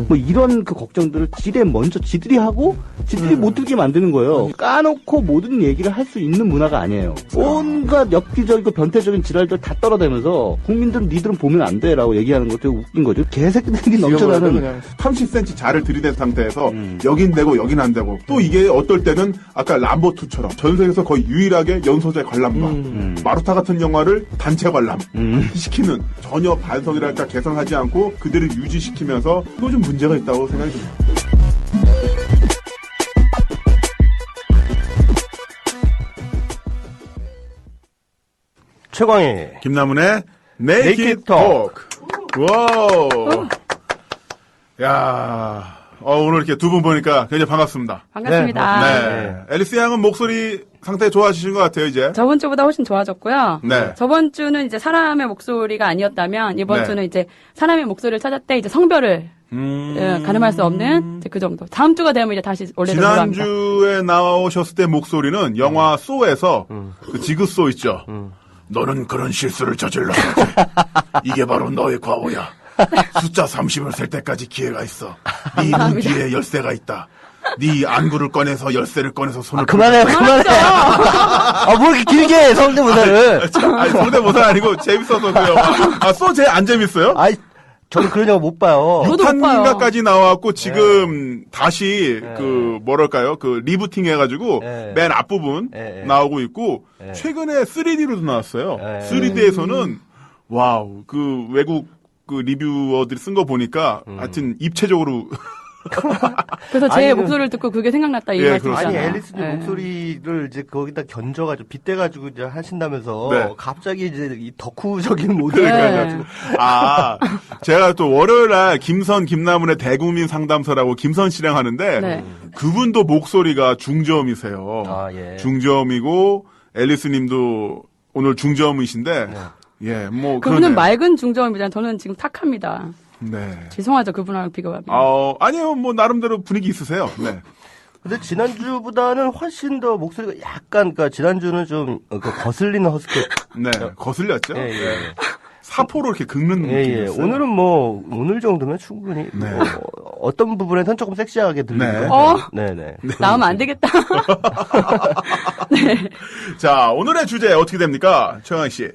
뭐 이런 그 걱정들을 지레 먼저 지들이 하고 지들이 못 들게 만드는 거예요. 까놓고 모든 얘기를 할 수 있는 문화가 아니에요. 온갖 엽기적이고 변태적인 지랄들 다 떨어대면서 국민들은 니들은 보면 안 돼라고 얘기하는 것도 웃긴 거죠. 개새끼들이 넘쳐나는 그냥 30cm 자를 들이댄 상태에서 여긴 되고 여긴 안 되고 또 이게 어떨 때는 아까 람보2처럼 전 세계에서 거의 유일하게 연소재 관람가 마루타 같은 영화를 단체 관람 시키는 전혀 반성이랄까 개선하지 않고 그들을 유지시키면서 또 좀 문제가 있다고 생각이 듭니다. 최광희 김남훈의 네이키드 토크. 와우. 야, 오늘 이렇게 두 분 보니까 굉장히 반갑습니다. 반갑습니다. 네. 앨리스 양은 목소리 상태 좋아지신 것 같아요, 이제. 저번 주보다 훨씬 좋아졌고요. 네. 저번 주는 이제 사람의 목소리가 아니었다면 이번 네. 주는 이제 사람의 목소리를 찾았대 이제 성별을 가늠할 수 없는 이제 그 정도. 다음 주가 되면 이제 다시 원래대로 돌아갑니다. 지난주에 나오셨을 때 목소리는 영화 소에서 그 지그소 있죠. 너는 그런 실수를 저질렀지. 이게 바로 너의 과오야. 숫자 30을 셀 때까지 기회가 있어. 네 눈 뒤에 열쇠가 있다. 네 안구를 꺼내서 열쇠를 꺼내서 손을 그만해요. 뭐 이렇게 길게 해, 성대모사를. 아니 성대모사 아니고 재밌어서 그 영화. 소 제 안 재밌어요? 아이, 저는 그런 영화 못 봐요. 저도 못 봐요. 6탄인가까지 나왔고 지금 다시 그 뭐랄까요 그 리부팅 해가지고 맨 앞부분 나오고 있고 최근에 3D로도 나왔어요. 3D에서는 와우 그 외국 그 리뷰어들이 쓴 거 보니까 하여튼 입체적으로 그래서 제 아니, 목소리를 듣고 그게 생각났다 이 예, 말씀이잖아요. 아니, 앨리스님 네. 목소리를 이제 거기다 견져가지고, 빗대가지고 이제 하신다면서, 네. 갑자기 이제 이 덕후적인 모델을 네. 가지고. 제가 또 월요일날 김남훈의 대국민 상담소라고 김선 씨랑 하는데 네. 그분도 목소리가 중저음이세요. 아, 예. 중저음이고 앨리스님도 오늘 중저음이신데 예, 뭐 그분은 그러네요. 맑은 중저음이잖아요. 저는 지금 탁합니다. 네. 죄송하죠 그분하고 비교하면. 아니요, 뭐 나름대로 분위기 있으세요. 네. 근데 지난주보다는 훨씬 더 목소리가 약간, 그니까 지난주는 좀, 거슬리는 허스키. 네, 거슬렸죠. 예, 예. 사포로 이렇게 긁는 예, 예. 느낌이었어요. 오늘은 뭐, 오늘 정도면 충분히, 네. 어떤 부분에선 조금 섹시하게 들리는 네. 것 같아요. 네네. 나오면 안 되겠다. 자, 오늘의 주제 어떻게 됩니까, 최강희 씨?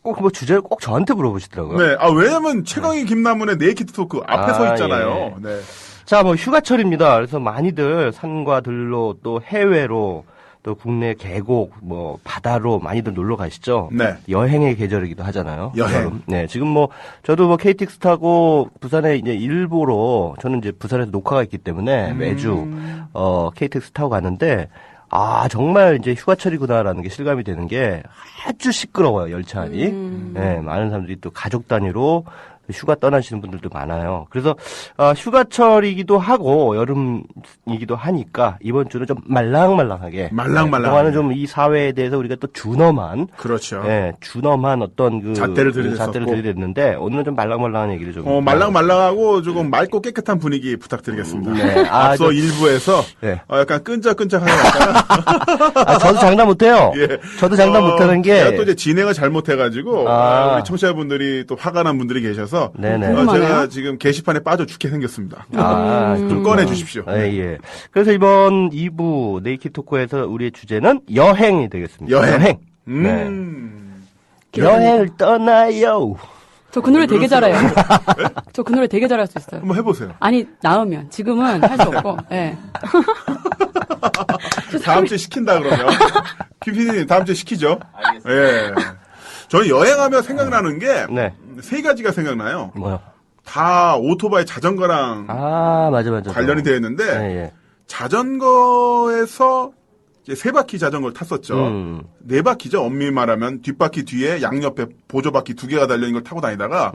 꼭 뭐 주제를 꼭 저한테 물어보시더라고요. 네, 왜냐면 최강희 김남훈의 네이키드 토크 앞에 서 있잖아요. 예. 네. 자, 뭐 휴가철입니다. 그래서 많이들 산과 들로 또 해외로 또 국내 계곡, 뭐 바다로 많이들 놀러 가시죠. 네. 여행의 계절이기도 하잖아요. 여행. 여름. 네, 지금 뭐 저도 뭐 KTX 타고 부산에 이제 일보러 저는 이제 부산에서 녹화가 있기 때문에 매주 KTX 타고 가는데 정말 이제 휴가철이구나라는 게 실감이 되는 게 아주 시끄러워요, 열차 안이. 네, 많은 사람들이 또 가족 단위로 휴가 떠나시는 분들도 많아요. 그래서 휴가철이기도 하고 여름이기도 하니까 이번 주는 좀 말랑말랑하게 그동안은 좀 이 사회에 대해서 우리가 또 준엄한 그렇죠. 네, 준엄한 어떤 그 잣대를 들이댔었고. 들이댔는데 오늘은 좀 말랑말랑한 얘기를 좀 말랑말랑하고 조금 맑고 깨끗한 분위기 부탁드리겠습니다. 네. 앞서 일부에서 네. 약간 끈적끈적하게 왔다가 저도 장담 못해요. 예. 저도 장담 못하는 게 제가 또 이제 진행을 잘못해가지고 우리 청취자분들이 또 화가 난 분들이 계셔서 네네. 제가 지금 게시판에 빠져 죽게 생겼습니다. 좀 꺼내 주십시오. 예. 그래서 이번 2부 네이키드 토크에서 우리의 주제는 여행이 되겠습니다. 여행. 네. 여행을 떠나요. 저 그 노래 되게 잘해요. 저 그 노래 되게 잘할 수 있어요. 한번 해보세요. 아니 나오면 지금은 할 수 없고. 예. 다음 주에 시킨다 그러면. 김PD님 다음 주에 시키죠. 알겠습니다. 예. 저는 여행하면 생각나는 게 세 가지가 생각나요. 뭐요? 다 오토바이 자전거랑 맞아. 관련이 되어 있는데 예. 자전거에서 이제 세 바퀴 자전거를 탔었죠. 네 바퀴죠. 엄밀히 말하면 뒷바퀴 뒤에 양옆에 보조바퀴 두 개가 달려있는 걸 타고 다니다가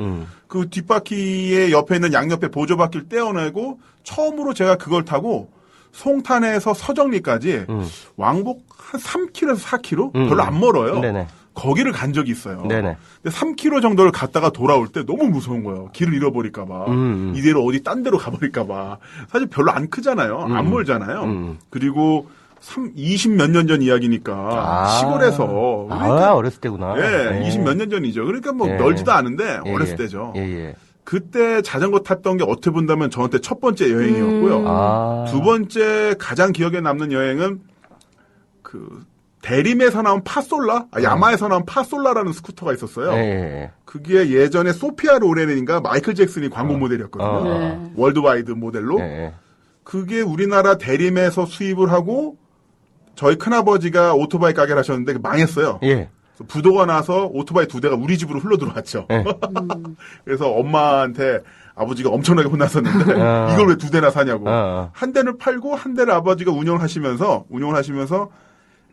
그 뒷바퀴의 옆에 있는 양옆에 보조바퀴를 떼어내고 처음으로 제가 그걸 타고 송탄에서 서정리까지 왕복 한 3km에서 4km? 별로 안 멀어요. 네네. 거기를 간 적이 있어요. 네네. 근데 3km 정도를 갔다가 돌아올 때 너무 무서운 거예요. 길을 잃어버릴까봐. 이대로 어디 딴 데로 가버릴까봐. 사실 별로 안 크잖아요. 안 멀잖아요. 그리고 20 몇 년 전 이야기니까 시골에서 어렸을 때구나. 예, 20 몇 년 전이죠. 그러니까 뭐 멀지도 않은데 어렸을 때죠. 예. 그때 자전거 탔던 게 어떻게 본다면 저한테 첫 번째 여행이었고요. 두 번째 가장 기억에 남는 여행은 그 대림에서 나온 파솔라, 야마에서 나온 파솔라라는 스쿠터가 있었어요. 네. 그게 예전에 소피아 로렌인가 마이클 잭슨이 광고 모델이었거든요. 네. 월드와이드 모델로. 네. 그게 우리나라 대림에서 수입을 하고 저희 큰아버지가 오토바이 가게를 하셨는데 망했어요. 예. 부도가 나서 오토바이 2대가 우리 집으로 흘러 들어왔죠. 네. 그래서 엄마한테 아버지가 엄청나게 혼났었는데 이걸 왜 2대나 사냐고. 한 대를 팔고 한 대를 아버지가 운영을 하시면서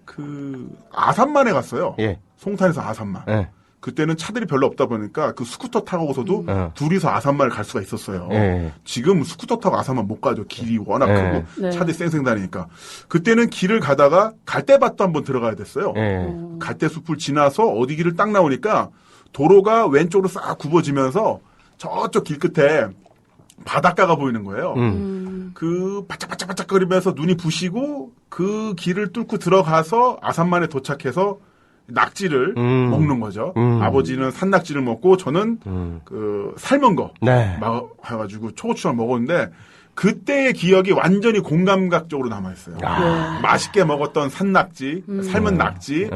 그 아산만에 갔어요. 예. 송탄에서 아산만. 예. 그때는 차들이 별로 없다 보니까 그 스쿠터 타고서도 둘이서 아산만을 갈 수가 있었어요. 예. 지금 스쿠터 타고 아산만 못 가죠. 길이 워낙 예. 크고 네. 차들이 쌩쌩 다니니까. 그때는 길을 가다가 갈대밭도 한번 들어가야 됐어요. 예. 갈대숲을 지나서 어디 길을 딱 나오니까 도로가 왼쪽으로 싹 굽어지면서 저쪽 길 끝에 바닷가가 보이는 거예요. 그 바짝바짝바짝거리면서 눈이 부시고 그 길을 뚫고 들어가서 아산만에 도착해서 낙지를 먹는 거죠. 아버지는 산낙지를 먹고 저는 그 삶은 거 네. 막 해가지고 초고추장 먹었는데 그때의 기억이 완전히 공감각적으로 남아있어요. 맛있게 먹었던 산낙지, 삶은 낙지,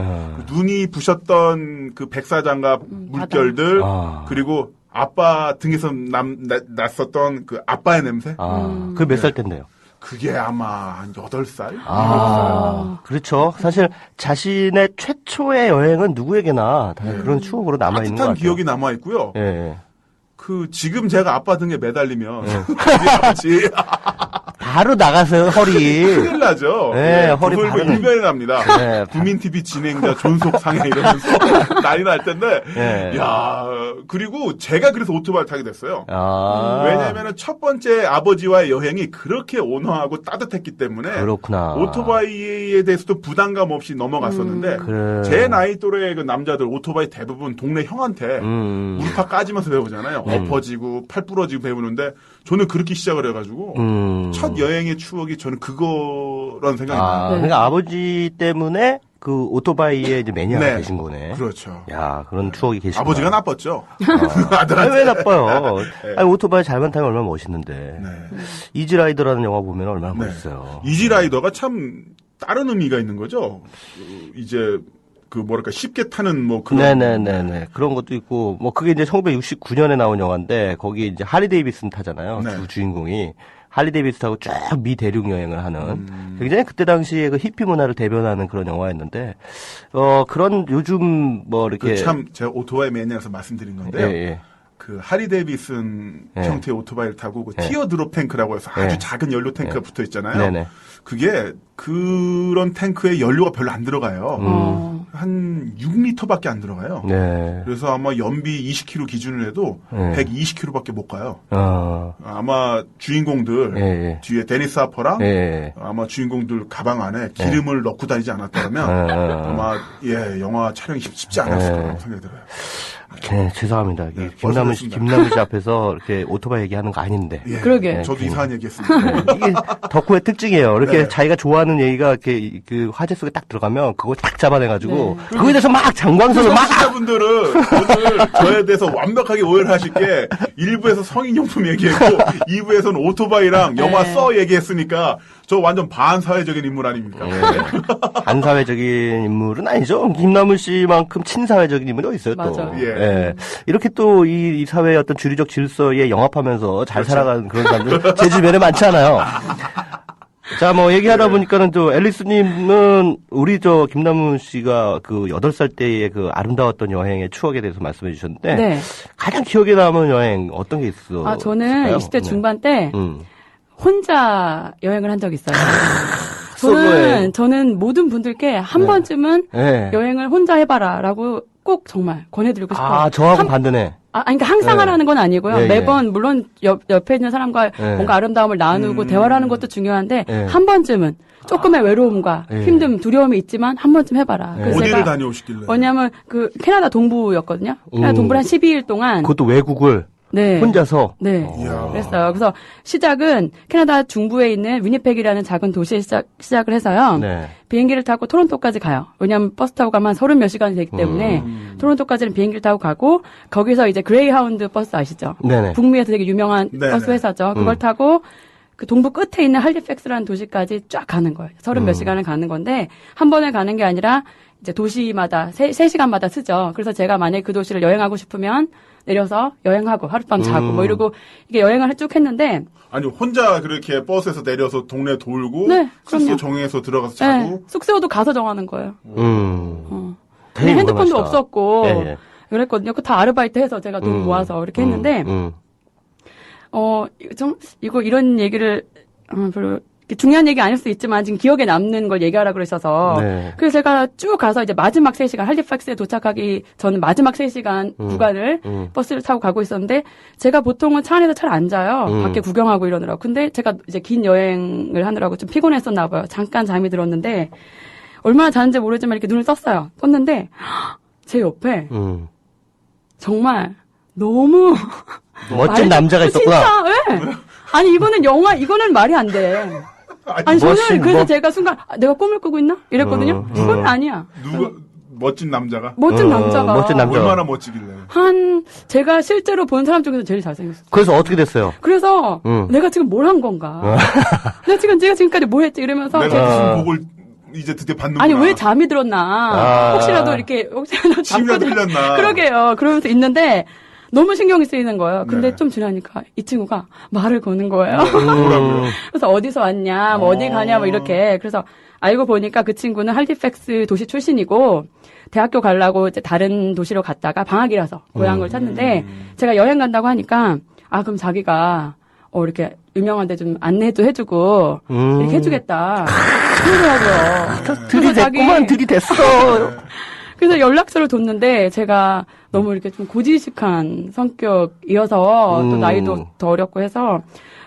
눈이 부셨던 그 백사장과 물결들, 그리고 아빠 등에서 났었던 그 아빠의 냄새? 그게 몇 살 때인데요? 그게 아마 한 8살? 그렇죠. 사실 자신의 최초의 여행은 누구에게나 다 그런 추억으로 남아있는 것 따뜻한 같아요. 기억이 남아있고요. 예. 그, 지금 제가 아빠 등에 매달리면, 우리 아버지, 바로 나가서요, 허리. 큰일 나죠. 네, 허리 그걸 바로 일변이 납니다. 네. 구민TV 진행자 존속 상해 이러면서 난리 날 텐데, 네. 야 그리고 제가 그래서 오토바이를 타게 됐어요. 아. 왜냐면은 첫 번째 아버지와의 여행이 그렇게 온화하고 따뜻했기 때문에, 그렇구나. 오토바이에 대해서도 부담감 없이 넘어갔었는데, 그래. 제 나이 또래의 그 남자들 오토바이 대부분 동네 형한테 무릎팍 까지면서 배우잖아요. 엎어지고 팔 부러지고 배우는데 저는 그렇게 시작을 해가지고 첫 여행의 추억이 저는 그거라는 생각이 나요. 그러니까 아버지 때문에 그 오토바이에 이제 매니아가 네. 되신 거네. 그렇죠. 야, 그런 추억이 계시구나. 아버지가 나빴죠. 아니, 아들한테. 왜 나빠요? 네. 아니, 오토바이 잘만 타면 얼마나 멋있는데. 네. 이지라이더라는 영화 보면 얼마나 네. 멋있어요. 이지라이더가 참 다른 의미가 있는 거죠. 이제 그 뭐랄까 쉽게 타는 뭐 그런. 네네네네. 그런 것도 있고, 뭐 그게 이제 1969년에 나온 영화인데, 거기 이제 할리 데이비슨 타잖아요. 네. 두 주인공이. 할리 데이비슨하고 쭉 미 대륙 여행을 하는 굉장히 그때 당시에 그 히피 문화를 대변하는 그런 영화였는데, 그런 요즘 뭐 이렇게. 참 제가 오토바이 매니아에서 말씀드린 건데요. 예. 그 하리 데이비슨 네. 형태의 오토바이를 타고 그 네. 티어드롭 탱크라고 해서 아주 네. 작은 연료 탱크가 붙어 있잖아요. 네네. 그게 그런 탱크에 연료가 별로 안 들어가요. 한 6리터밖에 안 들어가요. 네. 그래서 아마 연비 20km 기준으로 해도 네. 120km밖에 못 가요. 어. 아마 주인공들 예. 뒤에 데니스 하퍼랑 예. 아마 주인공들 가방 안에 기름을 넣고 다니지 않았다면 아마 영화 촬영이 쉽지 않았을 거라고 생각이 들어요. 네, 죄송합니다. 네, 김남훈 씨 앞에서 이렇게 오토바이 얘기하는 거 아닌데. 예, 그러게. 저도 이상한 얘기했습니다. 이게 덕후의 특징이에요. 이렇게 네. 자기가 좋아하는 얘기가 이렇게 그 화제 속에 딱 들어가면 그걸 딱 잡아내가지고 네. 거기에 대해서 막 장광선을 막 청취자분들은 오늘 저에 대해서 완벽하게 오해를 하실 게 1부에서 성인용품 얘기했고 2부에서는 오토바이랑 영화 네. 써 얘기했으니까 저 완전 반사회적인 인물 아닙니까? 반사회적인 인물은 아니죠. 김남훈 씨만큼 친사회적인 인물이 어디 있어요, 또. 맞아. 예. 예. 이렇게 또 이 사회의 어떤 주류적 질서에 영합하면서 잘 살아가는 그런 사람들 제 주변에 많지 않아요. 자, 뭐, 얘기하다 보니까는 또, 앨리스님은, 우리 김남훈 씨가 그 8살 때의 그 아름다웠던 여행의 추억에 대해서 말씀해 주셨는데, 네. 가장 기억에 남은 여행, 어떤 게 있어? 저는 20대 중반 때, 혼자 여행을 한 적이 있어요. 저는 모든 분들께 한 번쯤은 여행을 혼자 해봐라라고 꼭 정말 권해드리고 싶어요. 저하고 반대네. 그러니까 항상 하라는 건 아니고요. 예, 매번 물론 옆에 있는 사람과 뭔가 아름다움을 나누고 대화를 하는 것도 중요한데 한 번쯤은 조금의 외로움과 힘듦, 두려움이 있지만 한 번쯤 해봐라. 그래서 어디를 제가 다녀오시길래? 왜냐하면 그 캐나다 동부였거든요. 캐나다 동부를 한 12일 동안 그것도 외국을. 네. 혼자서? 네. 이야. 그랬어요. 그래서 시작은 캐나다 중부에 있는 위니펙이라는 작은 도시에 시작을 해서요. 네. 비행기를 타고 토론토까지 가요. 왜냐하면 버스 타고 가면 30몇 시간이 되기 때문에 토론토까지는 비행기를 타고 가고 거기서 이제 그레이하운드 버스 아시죠? 네네. 북미에서 되게 유명한 네네. 버스 회사죠. 그걸 타고 그 동부 끝에 있는 할리팩스라는 도시까지 쫙 가는 거예요. 30몇 시간을 가는 건데 한 번에 가는 게 아니라 이제 도시마다 3시간마다 쓰죠. 그래서 제가 만약에 그 도시를 여행하고 싶으면 내려서 여행하고 하룻밤 자고 뭐 이러고 이게 여행을 쭉 했는데 아니 혼자 그렇게 버스에서 내려서 동네 돌고 네, 숙소 그럼요. 정해서 들어가서 네, 자고 숙소도 가서 정하는 거예요. 되게 근데 핸드폰도 궁금하시다. 없었고 예, 예. 그랬거든요. 그 다 아르바이트 해서 제가 돈 모아서 이렇게 했는데 이런 얘기를 별로 이렇게 중요한 얘기 아닐 수 있지만 지금 기억에 남는 걸 얘기하라 그러셔서 네. 그래서 제가 쭉 가서 이제 마지막 3시간 할리팩스에 도착하기 전 마지막 3시간 구간을 버스를 타고 가고 있었는데 제가 보통은 차 안에서 잘 안 자요. 밖에 구경하고 이러느라고. 근데 제가 이제 긴 여행을 하느라고 좀 피곤했었나 봐요. 잠깐 잠이 들었는데 얼마나 자는지 모르지만 이렇게 눈을 떴는데 제 옆에 정말 너무 멋진 남자가 있었구나. 진짜, 왜? 아니, 이거는 말이 안 돼. 아니, 저는 그래서 제가 순간, 내가 꿈을 꾸고 있나? 이랬거든요. 그건 아니야. 누가 멋진 남자가 멋진 남자가. 멋진 남자. 얼마나 멋지길래 제가 실제로 본 사람 중에서 제일 잘생겼어요. 그래서 어떻게 됐어요? 그래서, 내가 지금 뭘 한 건가? 내가 지금까지 뭐 했지? 이러면서. 내가 무슨 복을 이제 드디어 받는구나. 아니, 왜 잠이 들었나? 혹시라도 침이라도 잠꼬대. 흘렸나. 그러게요. 그러면서 있는데, 너무 신경이 쓰이는 거예요. 근데 좀 지나니까 이 친구가 말을 거는 거예요. 뭐라고요? 그래서 어디서 왔냐, 뭐 어디 가냐, 뭐 이렇게. 그래서 알고 보니까 그 친구는 할리팩스 도시 출신이고 대학교 가려고 이제 다른 도시로 갔다가 방학이라서 고향을 찾는데 제가 여행 간다고 하니까 그럼 자기가 이렇게 유명한 데 좀 안내도 해주고 이렇게 해주겠다. 그러더라고요. 들이댔구만, 들이댔어. 그래서 연락처를 뒀는데 제가 너무 이렇게 좀 고지식한 성격이어서 또 나이도 더 어렸고 해서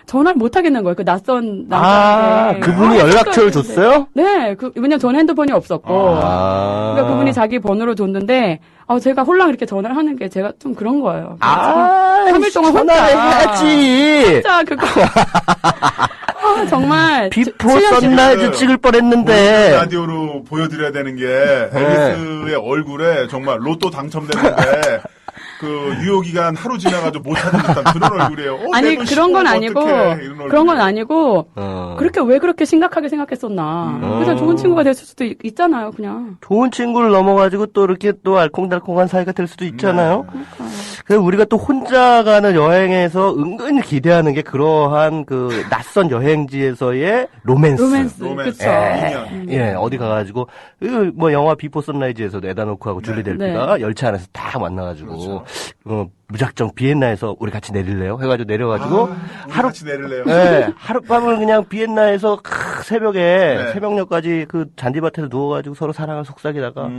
전화를 못 하겠는 거예요. 그 낯선 남자한테. 그분이 연락처를 줬어요? 네. 왜냐면 전 핸드폰이 없었고. 그러니까 그분이 자기 번호를 줬는데 제가 홀랑 이렇게 전화를 하는 게 제가 좀 그런 거예요. 3일 동안 전화를 해야지. 진짜 그거. 정말. 비포 선라이즈 찍을 뻔했는데. 라디오로 보여드려야 되는 게 앨리스의 얼굴에 정말 로또 당첨됐는데 그 유효기간 하루 지나가지고 못 찾은 듯한 그런 얼굴이에요. 아니 그런 건 아니고 그렇게 왜 그렇게 심각하게 생각했었나. 그래서 좋은 친구가 됐을 수도 있잖아요, 그냥. 좋은 친구를 넘어가지고 또 이렇게 또 알콩달콩한 사이가 될 수도 있잖아요. 그래서 우리가 또 혼자 가는 여행에서 은근히 기대하는 게 그러한 그 낯선 여행지에서의 로맨스. 그렇죠. 예, 어디 가가지고 뭐 영화 비포 선라이즈에서도 에다 노크하고 줄리 델피가 열차 안에서 딱 만나가지고 무작정 비엔나에서 우리 같이 내릴래요? 해가지고 내려가지고 같이 내릴래요? 네, 하룻밤을 그냥 비엔나에서 새벽에 새벽녘까지 그 잔디밭에서 누워가지고 서로 사랑을 속삭이다가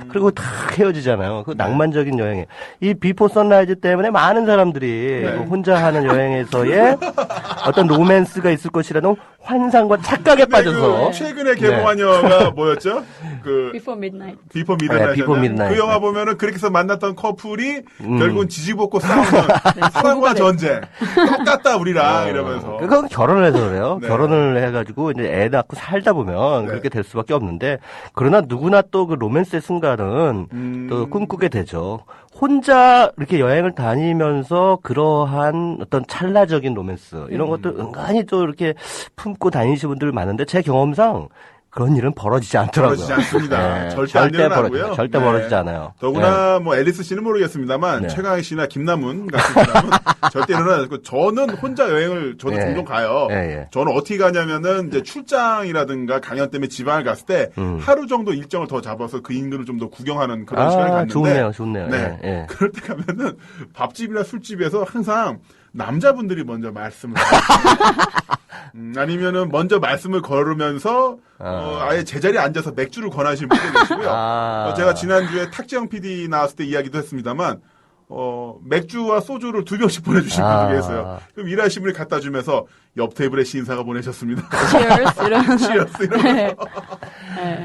그리고 다 헤어지잖아요. 그 낭만적인 여행에 이 비포 선라이즈 때문에 많은 사람들이 혼자 하는 여행에서의 어떤 로맨스가 있을 것이라는 환상과 착각에 빠져서 최근에 개봉한 영화가 뭐였죠? 그 Before Midnight. 비포 미드나잇. 비포 미드나잇. 그 영화 보면은 그렇게 해서 만났던 커플이 결국은 지지볶고 싸우는 사랑과 전쟁. 똑같다 우리랑 이러면서. 그건 결혼을 해서 그래요. 네. 결혼을 해가지고 이제 애 낳고 살다 보면 그렇게 될 수밖에 없는데 그러나 누구나 또 그 로맨스의 순간은 또 꿈꾸게 되죠. 혼자 이렇게 여행을 다니면서 그러한 어떤 찰나적인 로맨스 이런 것들 은근히 또 이렇게 품고 다니시는 분들 많은데 제 경험상 그런 일은 벌어지지 않더라고요. 벌어지지 않습니다. 절대 안 일어나고요. 절대 벌어지지 않아요. 더구나 뭐 앨리스 씨는 모르겠습니다만 최강희 씨나 김남훈 같은 사람은 절대 일어나지 않고 저는 혼자 여행을 저도 종종 가요. 저는 어떻게 가냐면은 이제 출장이라든가 강연 때문에 지방을 갔을 때 하루 정도 일정을 더 잡아서 그 인근을 좀 더 구경하는 그런 시간을 갖는데 좋네요. 네. 그럴 때 가면은 밥집이나 술집에서 항상 남자분들이 먼저 말씀을 아니면은 먼저 말씀을 걸으면서 아예 제자리에 앉아서 맥주를 권하시는 분도 계시고요. 제가 지난주에 탁재영 PD 나왔을 때 이야기도 했습니다만 맥주와 소주를 2병씩 보내주신 분도 계세요. 그럼 일하신 분이 갖다 주면서 옆 테이블에 시인사가 보내셨습니다. Cheers 이러면서.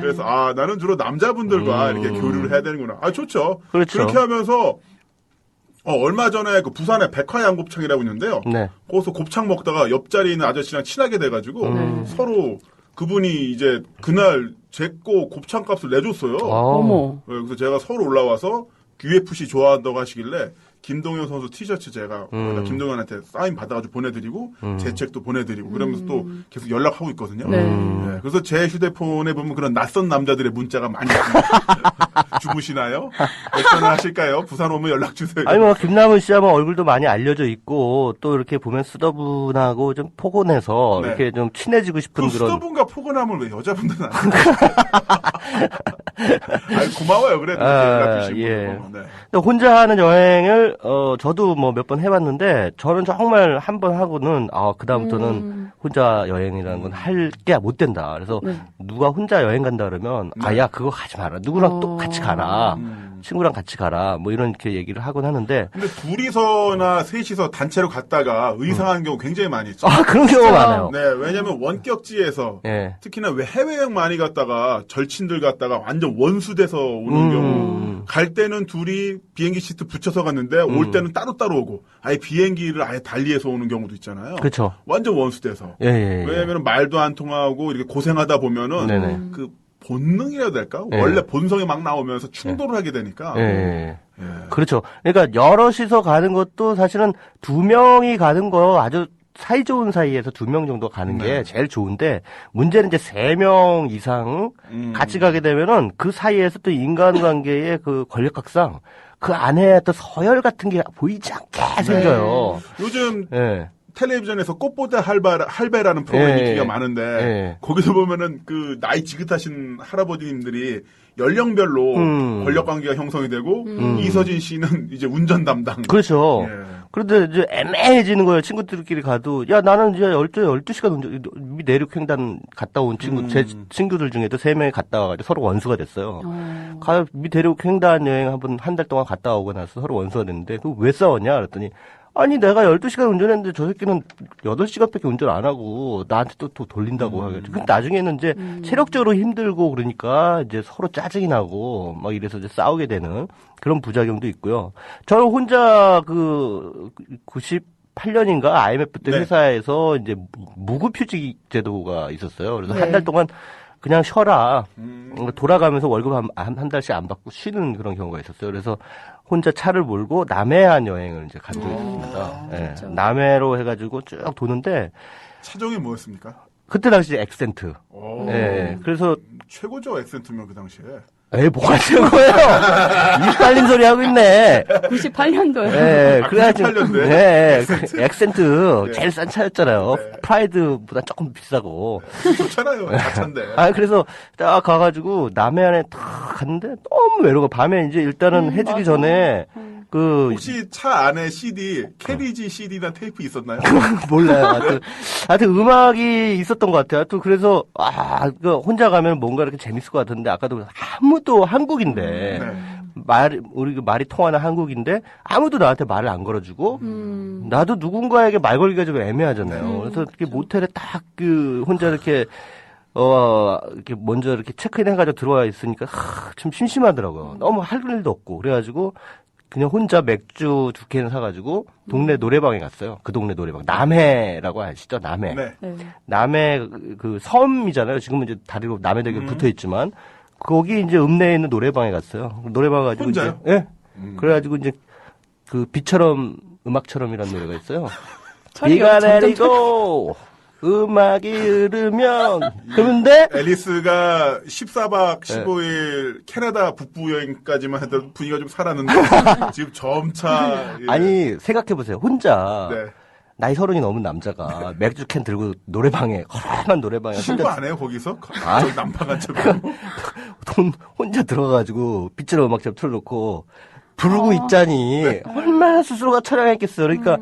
그래서 나는 주로 남자분들과 이렇게 교류를 해야 되는구나. 좋죠. 그렇죠. 그렇게 하면서 얼마 전에 그 부산에 백화양곱창이라고 있는데요. 네. 거기서 곱창 먹다가 옆자리에 있는 아저씨랑 친하게 돼가지고 서로 그분이 이제 그날 제 거 곱창 값을 내줬어요. 어머. 네, 그래서 제가 서울 올라와서 UFC 좋아한다고 하시길래 김동현 선수 티셔츠 제가 김동현한테 사인 받아가지고 보내드리고 제 책도 보내드리고 그러면서 또 계속 연락하고 있거든요. 네. 네, 그래서 제 휴대폰에 보면 그런 낯선 남자들의 문자가 많이 있습니다. 주무시나요? 몇 전화 하실까요? 부산 오면 연락 주세요. 아니 뭐 김남은 씨야 뭐 얼굴도 많이 알려져 있고 또 이렇게 보면 수더분하고 좀 포근해서 네. 이렇게 좀 친해지고 싶은 그 그런. 수더분과 포근함을 왜 여자분들은 안 해요? 아니, 고마워요. 그래도 연락 주시고. 예. 네. 근데 혼자 하는 여행을 저도 뭐 몇 번 해봤는데 저는 정말 한 번 하고는 그다음부터는 혼자 여행이라는 건 할 게 못 된다. 그래서 누가 혼자 여행 간다 그러면 야 그거 가지 마라. 누구랑 또 같이 가라. 친구랑 같이 가라. 뭐 이런 이렇게 얘기를 하곤 하는데. 근데 둘이서나 셋이서 단체로 갔다가 의상한 경우 굉장히 많이 있죠. 그런 경우가 많아요. 네, 왜냐면 원격지에서 예. 특히나 왜 해외여행 많이 갔다가 절친들 갔다가 완전 원수돼서 오는 경우 갈 때는 둘이 비행기 시트 붙여서 갔는데 올 때는 따로따로 오고 아예 비행기를 아예 달리해서 오는 경우도 있잖아요. 그렇죠. 완전 원수돼서. 예. 왜냐면 말도 안 통하고 이렇게 고생하다 보면은 네네. 그 본능이라고 해야 될까? 예. 원래 본성이 막 나오면서 충돌을 하게 되니까. 예. 그렇죠. 그러니까 여럿이서 가는 것도 사실은 2명이 가는 거 아주 사이좋은 사이에서 2명 정도 가는 게 제일 좋은데 문제는 이제 3명 이상 같이 가게 되면은 그 사이에서 또 인간관계의 그 권력각상 그 안에 또 서열 같은 게 보이지 않게 생겨요. 요즘 예. 텔레비전에서 꽃보다 할배라는 프로그램이 인기가 많은데 예. 거기서 보면은 그 나이 지긋하신 할아버지님들이 연령별로 권력관계가 형성이 되고 이서진 씨는 이제 운전 담당. 그렇죠. 예. 그런데 이제 애매해지는 거예요. 친구들끼리 가도. 야, 나는 이제 12시간 운전, 내륙 횡단 갔다 온 제 친구들 중에도 3명이 갔다 와가지고 서로 원수가 됐어요. 내륙 횡단 여행 한 달 동안 갔다 오고 나서 서로 원수가 됐는데, 그거 왜 싸웠냐? 그랬더니, 아니, 내가 12시간 운전했는데 저 새끼는 8시간밖에 운전 안 하고 나한테 또 돌린다고 하겠죠. 근데 나중에는 이제 체력적으로 힘들고 그러니까 이제 서로 짜증이 나고 막 이래서 이제 싸우게 되는 그런 부작용도 있고요. 저는 혼자 98년인가 IMF 때 네. 회사에서 이제 무급휴직 제도가 있었어요. 그래서 한 달 동안 그냥 쉬어라. 돌아가면서 월급 한 달씩 안 받고 쉬는 그런 경우가 있었어요. 그래서 혼자 차를 몰고 남해안 여행을 이제 간 적이 있습니다. 예. 남해로 해가지고 쭉 도는데 차종이 뭐였습니까? 그때 당시 엑센트. 오. 예. 그래서 최고죠 엑센트면 그 당시에. 뭐가 최고예요? 입 빨린 소리 하고 있네. 98년도에. 예, 그래가지고. 98년도에? 네, 엑센트. 네. 제일 싼 차였잖아요. 네. 프라이드보다 조금 비싸고. 좋잖아요. 자차인데. 그래서 딱 가가지고 남해안에 탁 갔는데 너무 외로워. 밤에 이제 일단은 해지기 전에 혹시 차 안에 CD, 캐리지 CD나 테이프 있었나요? 몰라요. 하여튼 음악이 있었던 것 같아요. 하여튼 그래서 혼자 가면 뭔가 이렇게 재밌을 것 같은데 아까도 아무도 한국인데 우리 말이 통하는 한국인데 아무도 나한테 말을 안 걸어주고 나도 누군가에게 말 걸기가 좀 애매하잖아요. 그래서 이렇게 모텔에 딱 혼자 이렇게 이렇게 먼저 이렇게 체크인 해가지고 들어와 있으니까 좀 심심하더라고요. 너무 할 일도 없고 그래가지고 그냥 혼자 맥주 2캔 사가지고 동네 노래방에 갔어요. 그 동네 노래방. 남해라고 아시죠? 남해. 네. 남해 그 섬이잖아요. 지금은 이제 다리로 남해대교 붙어 있지만 거기 이제 읍내에 있는 노래방에 갔어요. 노래방 가지고 혼자요? 이제 그래가지고 이제 그 비처럼 음악처럼이라는 노래가 있어요. 비가 내리고 음악이 흐르면 그런데 앨리스가 14박 15일 캐나다 북부 여행까지만 해도 분위기가 좀 살았는데 지금 점차 아니 생각해보세요. 혼자 네. 나이 30이 넘은 남자가 맥주캔 들고 노래방에 허름한 노래방에 신고 안 해요 거기서? 아. 저기 난방한 척하고 혼자 들어가가지고 빗자루 음악처럼 틀어놓고 부르고 있자니 얼마나 스스로가 처량했겠어요. 그러니까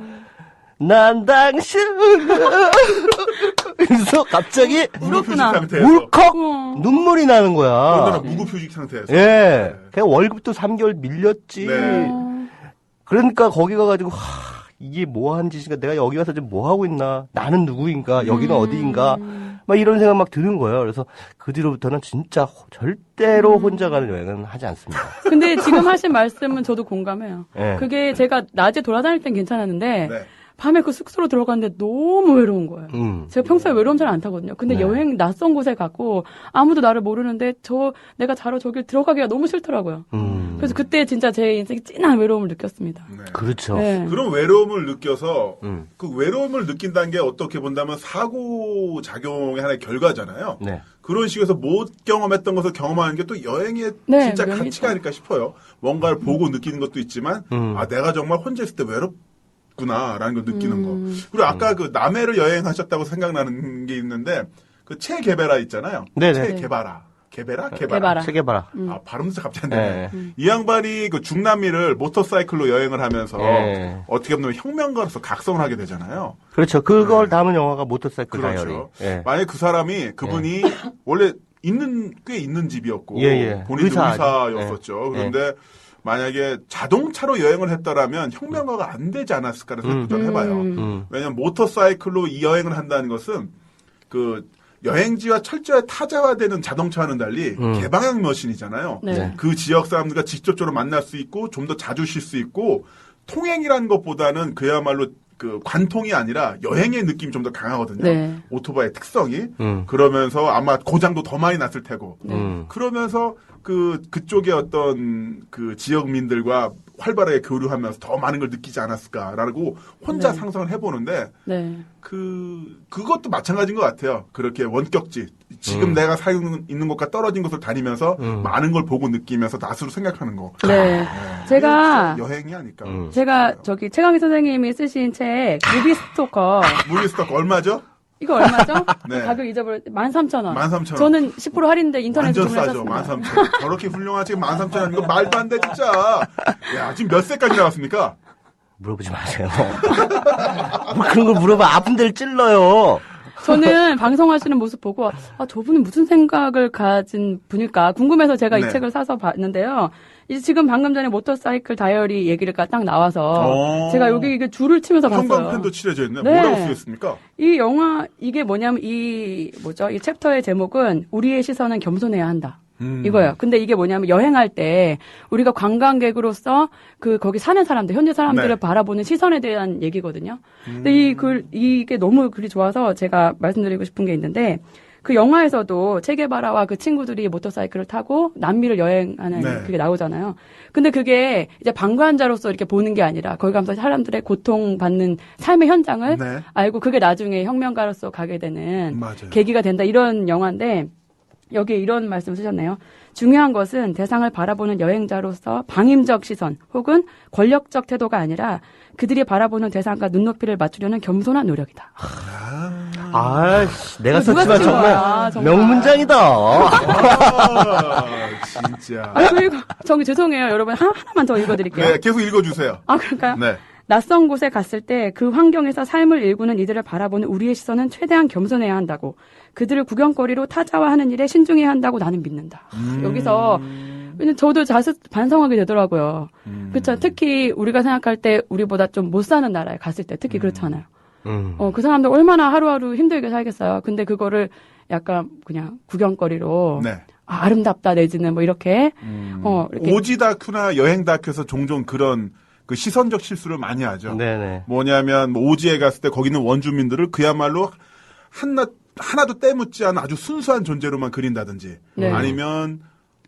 난 당신을 그래서 갑자기 울었구나. 상태에서 울컥 눈물이 나는 거야. 더군다나 무급휴직 상태에서 예, 그냥 월급도 3개월 밀렸지. 네. 그러니까 거기 가가지고 이게 뭐 하는 짓인가? 내가 여기 와서 지금 뭐 하고 있나? 나는 누구인가? 여기는 어디인가? 막 이런 생각 막 드는 거예요. 그래서 그 뒤로부터는 진짜 절대로 혼자 가는 여행은 하지 않습니다. 근데 지금 하신 말씀은 저도 공감해요. 네. 그게 제가 낮에 돌아다닐 땐 괜찮았는데 네. 밤에 그 숙소로 들어갔는데 너무 외로운 거예요. 제가 평소에 외로움 잘 안 타거든요. 근데 네. 여행 낯선 곳에 가고 아무도 나를 모르는데 내가 자러 저길 들어가기가 너무 싫더라고요. 그래서 그때 진짜 제 인생에 진한 외로움을 느꼈습니다. 네. 그렇죠. 네. 그런 외로움을 느껴서 그 외로움을 느낀다는 게 어떻게 본다면 사고 작용의 하나의 결과잖아요. 네. 그런 식에서 못 경험했던 것을 경험하는 게 또 여행의 네, 진짜 묘미죠. 가치가 아닐까 싶어요. 뭔가를 보고 느끼는 것도 있지만 아 내가 정말 혼자 있을 때 외롭구나라는 걸 느끼는 거. 그리고 아까 그 남해를 여행하셨다고 생각나는 게 있는데 그 체 게베라 있잖아요. 네네. 체 게바라. 게베라? 게바라. 세계봐라. 아, 발음도 갑자기 안 되네. 네. 이 양반이 그 중남미를 모터사이클로 여행을 하면서 네. 어떻게 보면 혁명가로서 각성을 하게 되잖아요. 그렇죠. 그걸 담은 영화가 모터사이클 다이어리. 그렇죠. 예. 만약에 그분이 원래 꽤 있는 집이었고 예. 본인도 의사죠. 의사였었죠. 그런데 만약에 자동차로 여행을 했더라면 혁명가가 안 되지 않았을까라는 생각도 좀 해봐요. 왜냐하면 모터사이클로 이 여행을 한다는 것은 그 여행지와 철저히 타자화되는 자동차와는 달리 개방형 머신이잖아요. 네. 그 지역 사람들과 직접적으로 만날 수 있고 좀 더 자주 쉴 수 있고 통행이라는 것보다는 그야말로 그 관통이 아니라 여행의 느낌이 좀 더 강하거든요. 네. 오토바이의 특성이. 그러면서 아마 고장도 더 많이 났을 테고. 그러면서 그쪽의 어떤 그 지역민들과 활발하게 교류하면서 더 많은 걸 느끼지 않았을까라고 혼자 네. 상상을 해보는데 네. 그것도 마찬가지인 것 같아요. 그렇게 원격지. 지금 내가 살고 있는 곳과 떨어진 곳을 다니면서 많은 걸 보고 느끼면서 낯으로 생각하는 거. 네. 제가 여행이 아닐까. 저기 최강희 선생님이 쓰신 책 무비스토커 무비스토커 얼마죠? 이거 얼마죠? 네. 가격 잊어버렸 13,000원. 13,000원. 저는 10% 할인데 인터넷에 완전 싸죠. 주문하셨습니다. 13,000원. 저렇게 훌륭하지 13,000원. 이거 말도 안 돼, 진짜. 야, 지금 몇 세까지 나왔습니까? 물어보지 마세요. 뭐 그런 걸 물어봐. 아픈 데를 찔러요. 저는 방송하시는 모습 보고 저분은 무슨 생각을 가진 분일까 궁금해서 제가 네. 이 책을 사서 봤는데요. 이제 지금 방금 전에 모터사이클 다이어리 얘기가 딱 나와서 제가 여기 이게 줄을 치면서 봤어요. 형광펜도 칠해져 있네. 네. 뭐라고 쓰였습니까? 이 영화 이게 뭐냐면 이 챕터의 제목은 우리의 시선은 겸손해야 한다. 이거예요. 근데 이게 뭐냐면 여행할 때 우리가 관광객으로서 거기 사는 사람들, 현지 사람들을 네. 바라보는 시선에 대한 얘기거든요. 근데 이게 너무 글이 좋아서 제가 말씀드리고 싶은 게 있는데 그 영화에서도 체게바라와 그 친구들이 모터사이클을 타고 남미를 여행하는 네. 그게 나오잖아요. 근데 그게 이제 방관자로서 이렇게 보는 게 아니라 거기 가면서 사람들의 고통받는 삶의 현장을 네. 알고 그게 나중에 혁명가로서 가게 되는 맞아요. 계기가 된다. 이런 영화인데 여기에 이런 말씀 쓰셨네요. 중요한 것은 대상을 바라보는 여행자로서 방임적 시선 혹은 권력적 태도가 아니라 그들이 바라보는 대상과 눈높이를 맞추려는 겸손한 노력이다. 내가 누가 썼지만 쓴 거야, 정말. 명문장이다. 진짜. 그리고 죄송해요, 여러분. 하나만 더 읽어드릴게요. 네, 계속 읽어주세요. 그럴까요? 네. 낯선 곳에 갔을 때 그 환경에서 삶을 일구는 이들을 바라보는 우리의 시선은 최대한 겸손해야 한다고. 그들을 구경거리로 타자화하는 일에 신중해야 한다고 나는 믿는다. 여기서 저도 자주 반성하게 되더라고요. 그렇죠. 특히 우리가 생각할 때 우리보다 좀 못 사는 나라에 갔을 때 특히 그렇잖아요. 그 사람들 얼마나 하루하루 힘들게 살겠어요. 근데 그거를 약간 그냥 구경거리로 네. 아름답다 내지는 뭐 이렇게 이렇게 오지 다큐나 여행 다큐에서 종종 그런 그 시선적 실수를 많이 하죠. 네네. 뭐냐면 오지에 갔을 때 거기는 원주민들을 그야말로 하나도 때묻지 않은 아주 순수한 존재로만 그린다든지 네. 아니면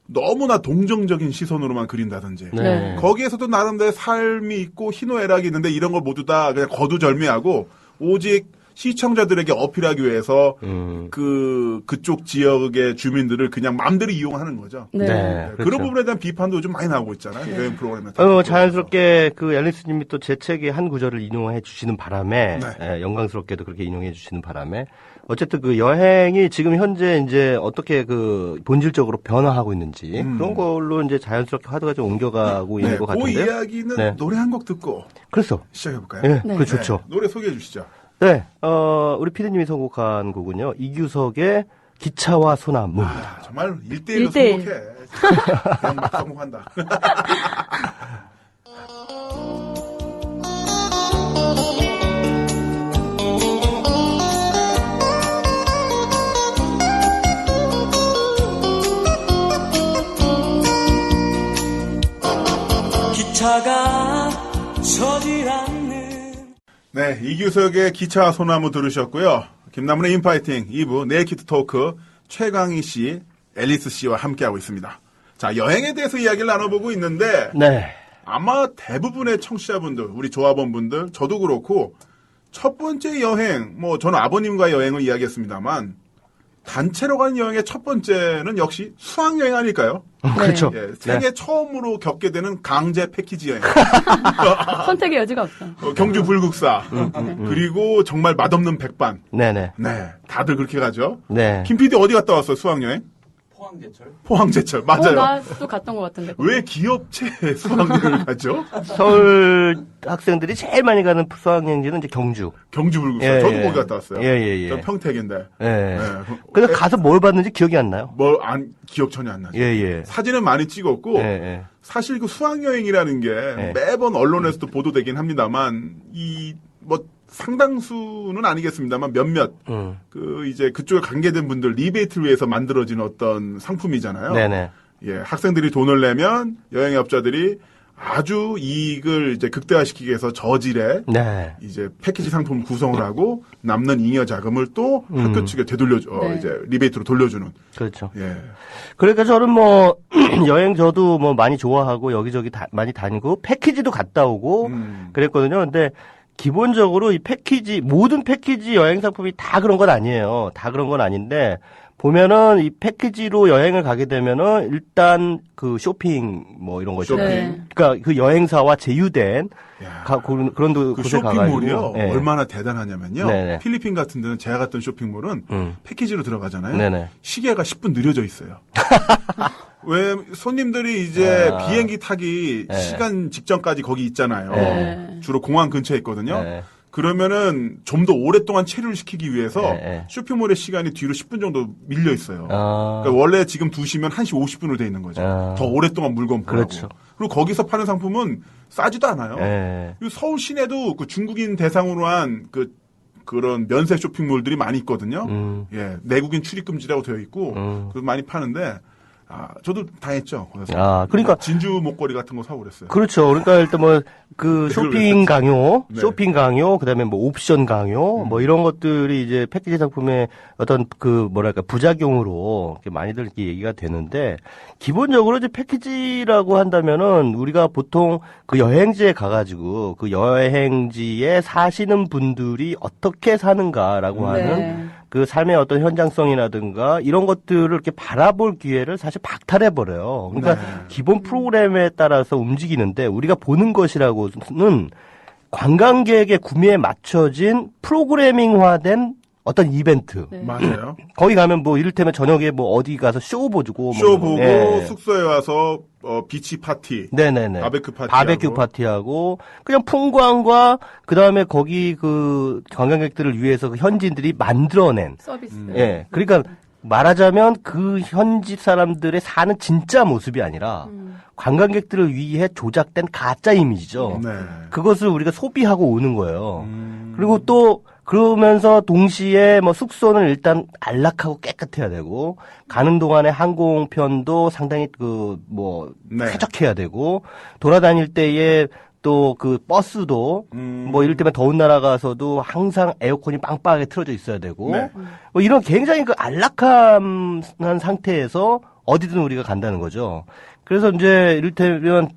너무나 동정적인 시선으로만 그린다든지 네. 거기에서도 나름대로 삶이 있고 희노애락이 있는데 이런 걸 모두 다 그냥 거두절미하고 오직 시청자들에게 어필하기 위해서 그쪽 지역의 주민들을 그냥 마음대로 이용하는 거죠. 네. 네. 그런 그렇죠. 부분에 대한 비판도 요즘 많이 나오고 있잖아요. 여행 프로그램에. 자연스럽게 그 앨리스님이 또 제 책의 한 구절을 인용해 주시는 바람에 영광스럽게도 그렇게 인용해 주시는 바람에 어쨌든 그 여행이 지금 현재 이제 어떻게 그 본질적으로 변화하고 있는지 그런 걸로 이제 자연스럽게 화두가 좀 옮겨가고 있는 것 그 같은데요. 이야기는 노래 한 곡 듣고 그래서 시작해볼까요? 네, 네. 그 좋죠. 노래 소개해 주시죠. 네, 우리 피디님이 선곡한 곡은요 이규석의 기차와 소나무입니다. 정말 1대1로 1대1. 선곡해. 그냥 막 선곡한다. 네, 이규석의 기차 소나무 들으셨고요. 김남훈의 인파이팅 2부 네이키드 토크 최강희 씨, 앨리스 씨와 함께하고 있습니다. 자, 여행에 대해서 이야기를 나눠보고 있는데 네. 아마 대부분의 청취자분들, 우리 조합원분들, 저도 그렇고 첫 번째 여행, 뭐 저는 아버님과 여행을 이야기했습니다만 단체로 가는 여행의 첫 번째는 역시 수학여행 아닐까요? 그렇죠. 예, 생애 처음으로 겪게 되는 강제 패키지 여행. 선택의 여지가 없어. 경주 불국사. 그리고 정말 맛없는 백반. 네네. 네, 다들 그렇게 가죠. 네. 김 PD 어디 갔다 왔어요, 수학여행? 포항제철. 맞아요. 나도 갔던 것 같은데. 왜 기업체 수학여행을 가죠? 서울 학생들이 제일 많이 가는 수학여행지는 이제 경주. 경주 불국사. 예, 저도 예. 거기 갔다 왔어요. 예. 전 평택인데. 예. 네. 근데 가서 뭘 봤는지 기억이 안 나요. 기억 전혀 안 나죠. 예. 사진은 많이 찍었고, 예. 사실 그 수학여행이라는 게 예. 매번 언론에서도 보도되긴 합니다만, 상당수는 아니겠습니다만 몇몇, 이제 그쪽에 관계된 분들 리베이트를 위해서 만들어진 어떤 상품이잖아요. 네네. 예, 학생들이 돈을 내면 여행업자들이 아주 이익을 이제 극대화시키기 위해서 저질의 네. 이제 패키지 상품 구성을 하고 남는 잉여 자금을 또 학교 측에 되돌려줘, 네. 이제 리베이트로 돌려주는. 그렇죠. 예. 그러니까 저는 뭐 여행 저도 뭐 많이 좋아하고 여기저기 많이 다니고 패키지도 갔다 오고 그랬거든요. 근데 기본적으로 이 패키지 모든 패키지 여행 상품이 다 그런 건 아니에요. 다 그런 건 아닌데 보면은 이 패키지로 여행을 가게 되면은 일단 그 쇼핑 뭐 이런 거 있잖아요. 네. 그러니까 그 여행사와 제휴된 야, 그런 그 곳에 가가지고 쇼핑몰이요. 네. 얼마나 대단하냐면요. 네네. 필리핀 같은 데는 제가 갔던 쇼핑몰은 패키지로 들어가잖아요. 네네. 시계가 10분 느려져 있어요. 왜 손님들이 이제 비행기 타기 네. 시간 직전까지 거기 있잖아요. 네. 주로 공항 근처에 있거든요. 네. 그러면은 좀 더 오랫동안 체류를 시키기 위해서 네. 쇼핑몰의 시간이 뒤로 10분 정도 밀려 있어요. 아. 그러니까 원래 지금 2시면 1시 50분으로 돼 있는 거죠. 더 오랫동안 물건 보라고. 그렇죠. 그리고 거기서 파는 상품은 싸지도 않아요. 네. 그리고 서울 시내도 그 중국인 대상으로 한 그런 면세 쇼핑몰들이 많이 있거든요. 예, 내국인 출입 금지라고 되어 있고 그래서 많이 파는데 저도 당했죠. 그래서 그러니까 진주 목걸이 같은 거 사고 그랬어요. 그렇죠. 그러니까 일단 뭐 그 쇼핑 강요, 네. 쇼핑 강요, 그다음에 뭐 옵션 강요, 뭐 이런 것들이 이제 패키지 상품의 어떤 그 뭐랄까 부작용으로 이렇게 많이들 이렇게 얘기가 되는데 기본적으로 이제 패키지라고 한다면은 우리가 보통 그 여행지에 가가지고 그 여행지에 사시는 분들이 어떻게 사는가라고 하는 그 삶의 어떤 현장성이라든가 이런 것들을 이렇게 바라볼 기회를 사실 박탈해 버려요. 그러니까 기본 프로그램에 따라서 움직이는데 우리가 보는 것이라고는 관광객의 구매에 맞춰진 프로그래밍화된 어떤 이벤트. 네. 맞아요. 거기 가면 뭐 이를테면 저녁에 뭐 어디 가서 쇼 보고 쇼 보고 숙소에 와서 비치 파티, 네네네. 바베큐 파티하고 그냥 풍광과 그 다음에 거기 그 관광객들을 위해서 그 현지인들이 만들어낸 서비스. 예. 그러니까 말하자면 그 현지 사람들의 사는 진짜 모습이 아니라 관광객들을 위해 조작된 가짜 이미지죠. 네. 그것을 우리가 소비하고 오는 거예요. 그리고 또 그러면서 동시에 뭐 숙소는 일단 안락하고 깨끗해야 되고 가는 동안에 항공편도 상당히 네. 쾌적해야 되고 돌아다닐 때에 또 그 버스도 뭐 이를테면 더운 나라 가서도 항상 에어컨이 빵빵하게 틀어져 있어야 되고 네. 뭐 이런 굉장히 그 안락한 상태에서 어디든 우리가 간다는 거죠. 그래서 이제 이를테면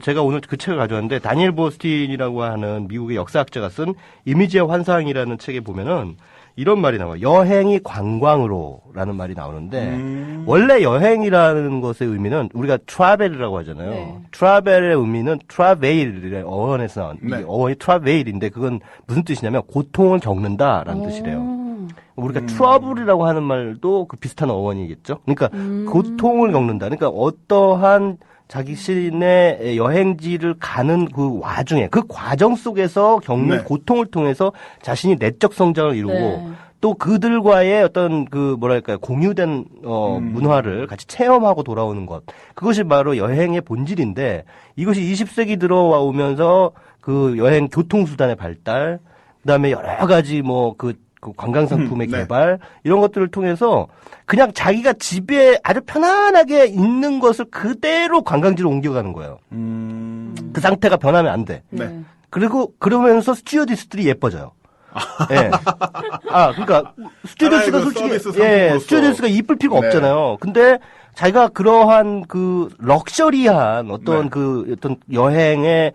제가 오늘 그 책을 가져왔는데 다니엘 버스틴이라고 하는 미국의 역사학자가 쓴 이미지의 환상이라는 책에 보면은 이런 말이 나와요. 여행이 관광으로라는 말이 나오는데 원래 여행이라는 것의 의미는 우리가 트라벨이라고 하잖아요. 네. 트라벨의 의미는 트라베일의 어원에서 나온 네. 이 어원이 트라베일인데 그건 무슨 뜻이냐면 고통을 겪는다라는 뜻이래요. 우리가 트러블이라고 하는 말도 그 비슷한 어원이겠죠. 그러니까 고통을 겪는다. 그러니까 어떠한 자기 신의 여행지를 가는 그 와중에 그 과정 속에서 겪는 네. 고통을 통해서 자신이 내적 성장을 이루고 네. 또 그들과의 어떤 그 뭐랄까요 공유된 문화를 같이 체험하고 돌아오는 것 그것이 바로 여행의 본질인데 이것이 20세기 들어오면서 그 여행 교통수단의 발달 그다음에 여러 가지 뭐 그 관광 상품의 네. 개발 이런 것들을 통해서 그냥 자기가 집에 아주 편안하게 있는 것을 그대로 관광지로 옮겨가는 거예요. 그 상태가 변하면 안 돼. 네. 그리고 그러면서 스튜어디스들이 예뻐져요. 예. 그러니까 스튜어디스가 하나의 그 솔직히 서비스 상품으로서. 스튜어디스가 이쁠 필요가 네. 없잖아요. 근데 자기가 그러한 그 럭셔리한 어떤 네. 그 어떤 여행의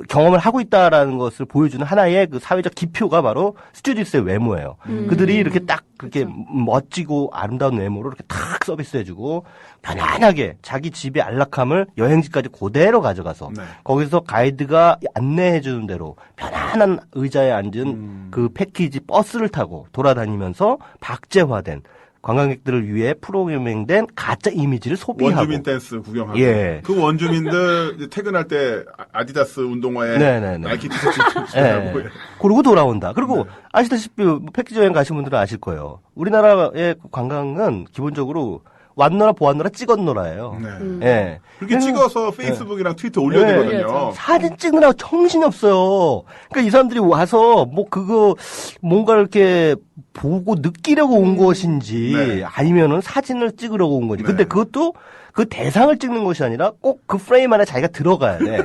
경험을 하고 있다라는 것을 보여주는 하나의 그 사회적 기표가 바로 스튜어디스의 외모예요. 그들이 이렇게 딱 그렇게 멋지고 아름다운 외모로 이렇게 탁 서비스해주고 편안하게 자기 집의 안락함을 여행지까지 그대로 가져가서 네. 거기서 가이드가 안내해주는 대로 편안한 의자에 앉은 그 패키지 버스를 타고 돌아다니면서 박제화된 관광객들을 위해 프로그래밍된 가짜 이미지를 소비하고 원주민 댄스 구경하고 예. 그 원주민들 이제 퇴근할 때 아디다스 운동화에 네네네. 나이키 티셔츠 예. 입고 그러고 돌아온다. 그리고 아시다시피 패키지 여행 가신 분들은 아실 거예요. 우리나라의 관광은 기본적으로 왔노라 보았노라 찍었노라예요. 네. 예. 그렇게 찍어서 페이스북이랑 트위터 올려야 네. 되거든요. 사진 찍느라고 정신이 없어요. 그러니까 이 사람들이 와서 뭐 그거 뭔가 이렇게 보고 느끼려고 온 것인지 네. 아니면은 사진을 찍으려고 온 거지. 네. 근데 그것도 그 대상을 찍는 것이 아니라 꼭 그 프레임 안에 자기가 들어가야 돼.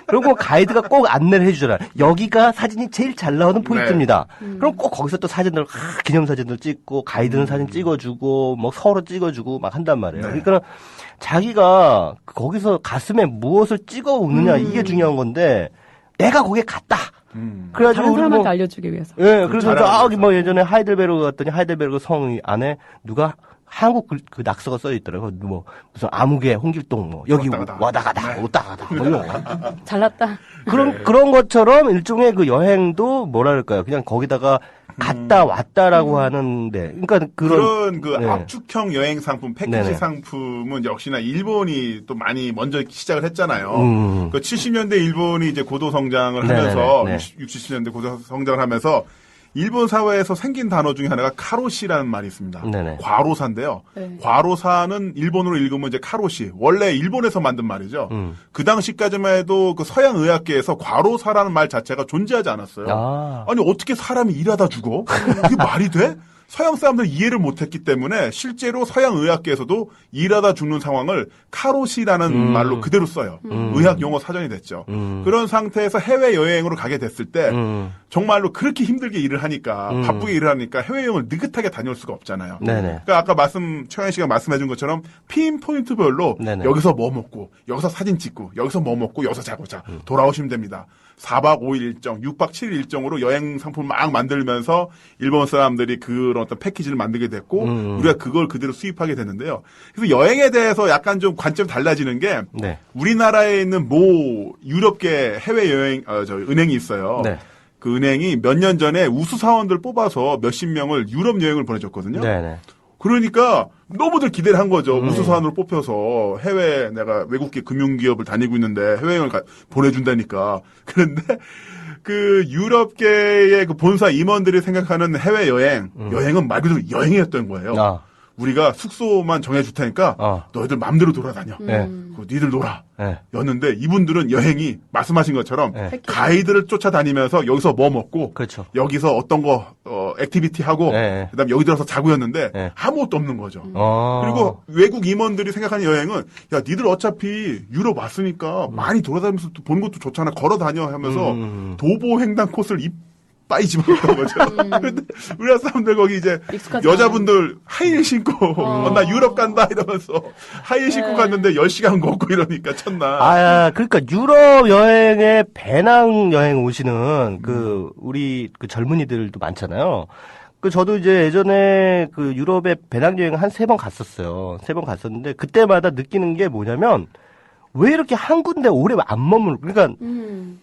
그리고 가이드가 꼭 안내를 해주잖아. 여기가 사진이 제일 잘 나오는 포인트입니다. 그럼 꼭 거기서 또 사진들, 기념사진들 찍고, 가이드는 사진 찍어주고, 뭐 서로 찍어주고 막 한단 말이에요. 네. 그러니까 자기가 거기서 가슴에 무엇을 찍어 오느냐 이게 중요한 건데, 내가 거기에 갔다. 그래가지고 다른 우리 사람한테 뭐, 알려주기 위해서. 예, 그래서 자랑하면서. 뭐 예전에 하이델베르그 갔더니 하이델베르그 성 안에 누가 한국 그 낙서가 써 있더라고요. 뭐 무슨 아무개 홍길동 뭐 여기 왔다 가다. 왔다 가다 뭐 이런 거. 잘났다. 그런 것처럼 일종의 그 여행도 뭐라 그럴까요? 그냥 거기다가 갔다 왔다라고 하는데, 그러니까 그런 그 네. 압축형 여행 상품, 패키지 네네. 상품은 역시나 일본이 또 많이 먼저 시작을 했잖아요. 음. 그 70년대 일본이 이제 고도 성장을 네네네. 하면서 네. 60, 70년대 고도 성장을 하면서 일본 사회에서 생긴 단어 중에 하나가 카로시라는 말이 있습니다. 네네. 과로사인데요. 네. 과로사는 일본어로 읽으면 이제 카로시. 원래 일본에서 만든 말이죠. 그 당시까지만 해도 그 서양 의학계에서 과로사라는 말 자체가 존재하지 않았어요. 아. 아니 어떻게 사람이 일하다 죽어? 이게 말이 돼? 서양 사람들은 이해를 못했기 때문에 실제로 서양 의학계에서도 일하다 죽는 상황을 카로시라는 말로 그대로 써요. 의학 용어 사전이 됐죠. 그런 상태에서 해외 여행으로 가게 됐을 때 정말로 그렇게 힘들게 일을 하니까 바쁘게 일을 하니까 해외여행을 느긋하게 다녀올 수가 없잖아요. 네네. 그러니까 아까 최현 씨가 말씀해준 것처럼 피인 포인트별로 네네. 여기서 뭐 먹고 여기서 사진 찍고 여기서 뭐 먹고 여기서 자고 자 돌아오시면 됩니다. 4박 5일 일정, 6박 7일 일정으로 여행 상품을 막 만들면서 일본 사람들이 그런 어떤 패키지를 만들게 됐고 우리가 그걸 그대로 수입하게 됐는데요. 그래서 여행에 대해서 약간 좀 관점이 달라지는 게 네. 우리나라에 있는 모 유럽계 해외 여행 은행이 있어요. 네. 그 은행이 몇 년 전에 우수 사원들 뽑아서 몇십 명을 유럽 여행을 보내줬거든요. 네네. 그러니까 너무들 기대를 한 거죠. 우수 사원으로 뽑혀서 해외 내가 외국계 금융기업을 다니고 있는데 해외여행을 보내준다니까. 그런데 그 유럽계의 그 본사 임원들이 생각하는 해외여행, 여행은 말 그대로 여행이었던 거예요. 아. 우리가 숙소만 정해줄 테니까 너희들 마음대로 돌아다녀. 네. 니들 놀아. 네. 였는데 이분들은 여행이 말씀하신 것처럼 네. 가이드를 쫓아다니면서 여기서 뭐 먹고 그렇죠. 여기서 어떤 거 액티비티 하고 네. 그다음에 여기 들어서 자고였는데 네. 아무것도 없는 거죠. 어. 그리고 외국 임원들이 생각하는 여행은 야 니들 어차피 유럽 왔으니까 많이 돌아다니면서 또 보는 것도 좋잖아. 걸어 다녀 하면서 도보 횡단 코스를 이빠이 집어넣는 거죠. 그런데 우리나라 사람들 거기 이제 익숙하지 여자분들 하이힐 신고 나 유럽 간다 이러면서 하이힐 신고 네. 갔는데 10시간 걷고 이러니까 첫날. 아, 그러니까 유럽 여행에 배낭 여행 오시는 그 우리 그 젊은이들도 많잖아요. 그 저도 이제 예전에 그 유럽에 배낭 여행 한 3번 갔었어요. 3번 갔었는데 그때마다 느끼는 게 뭐냐면 왜 이렇게 한 군데 오래 안 머물? 그러니까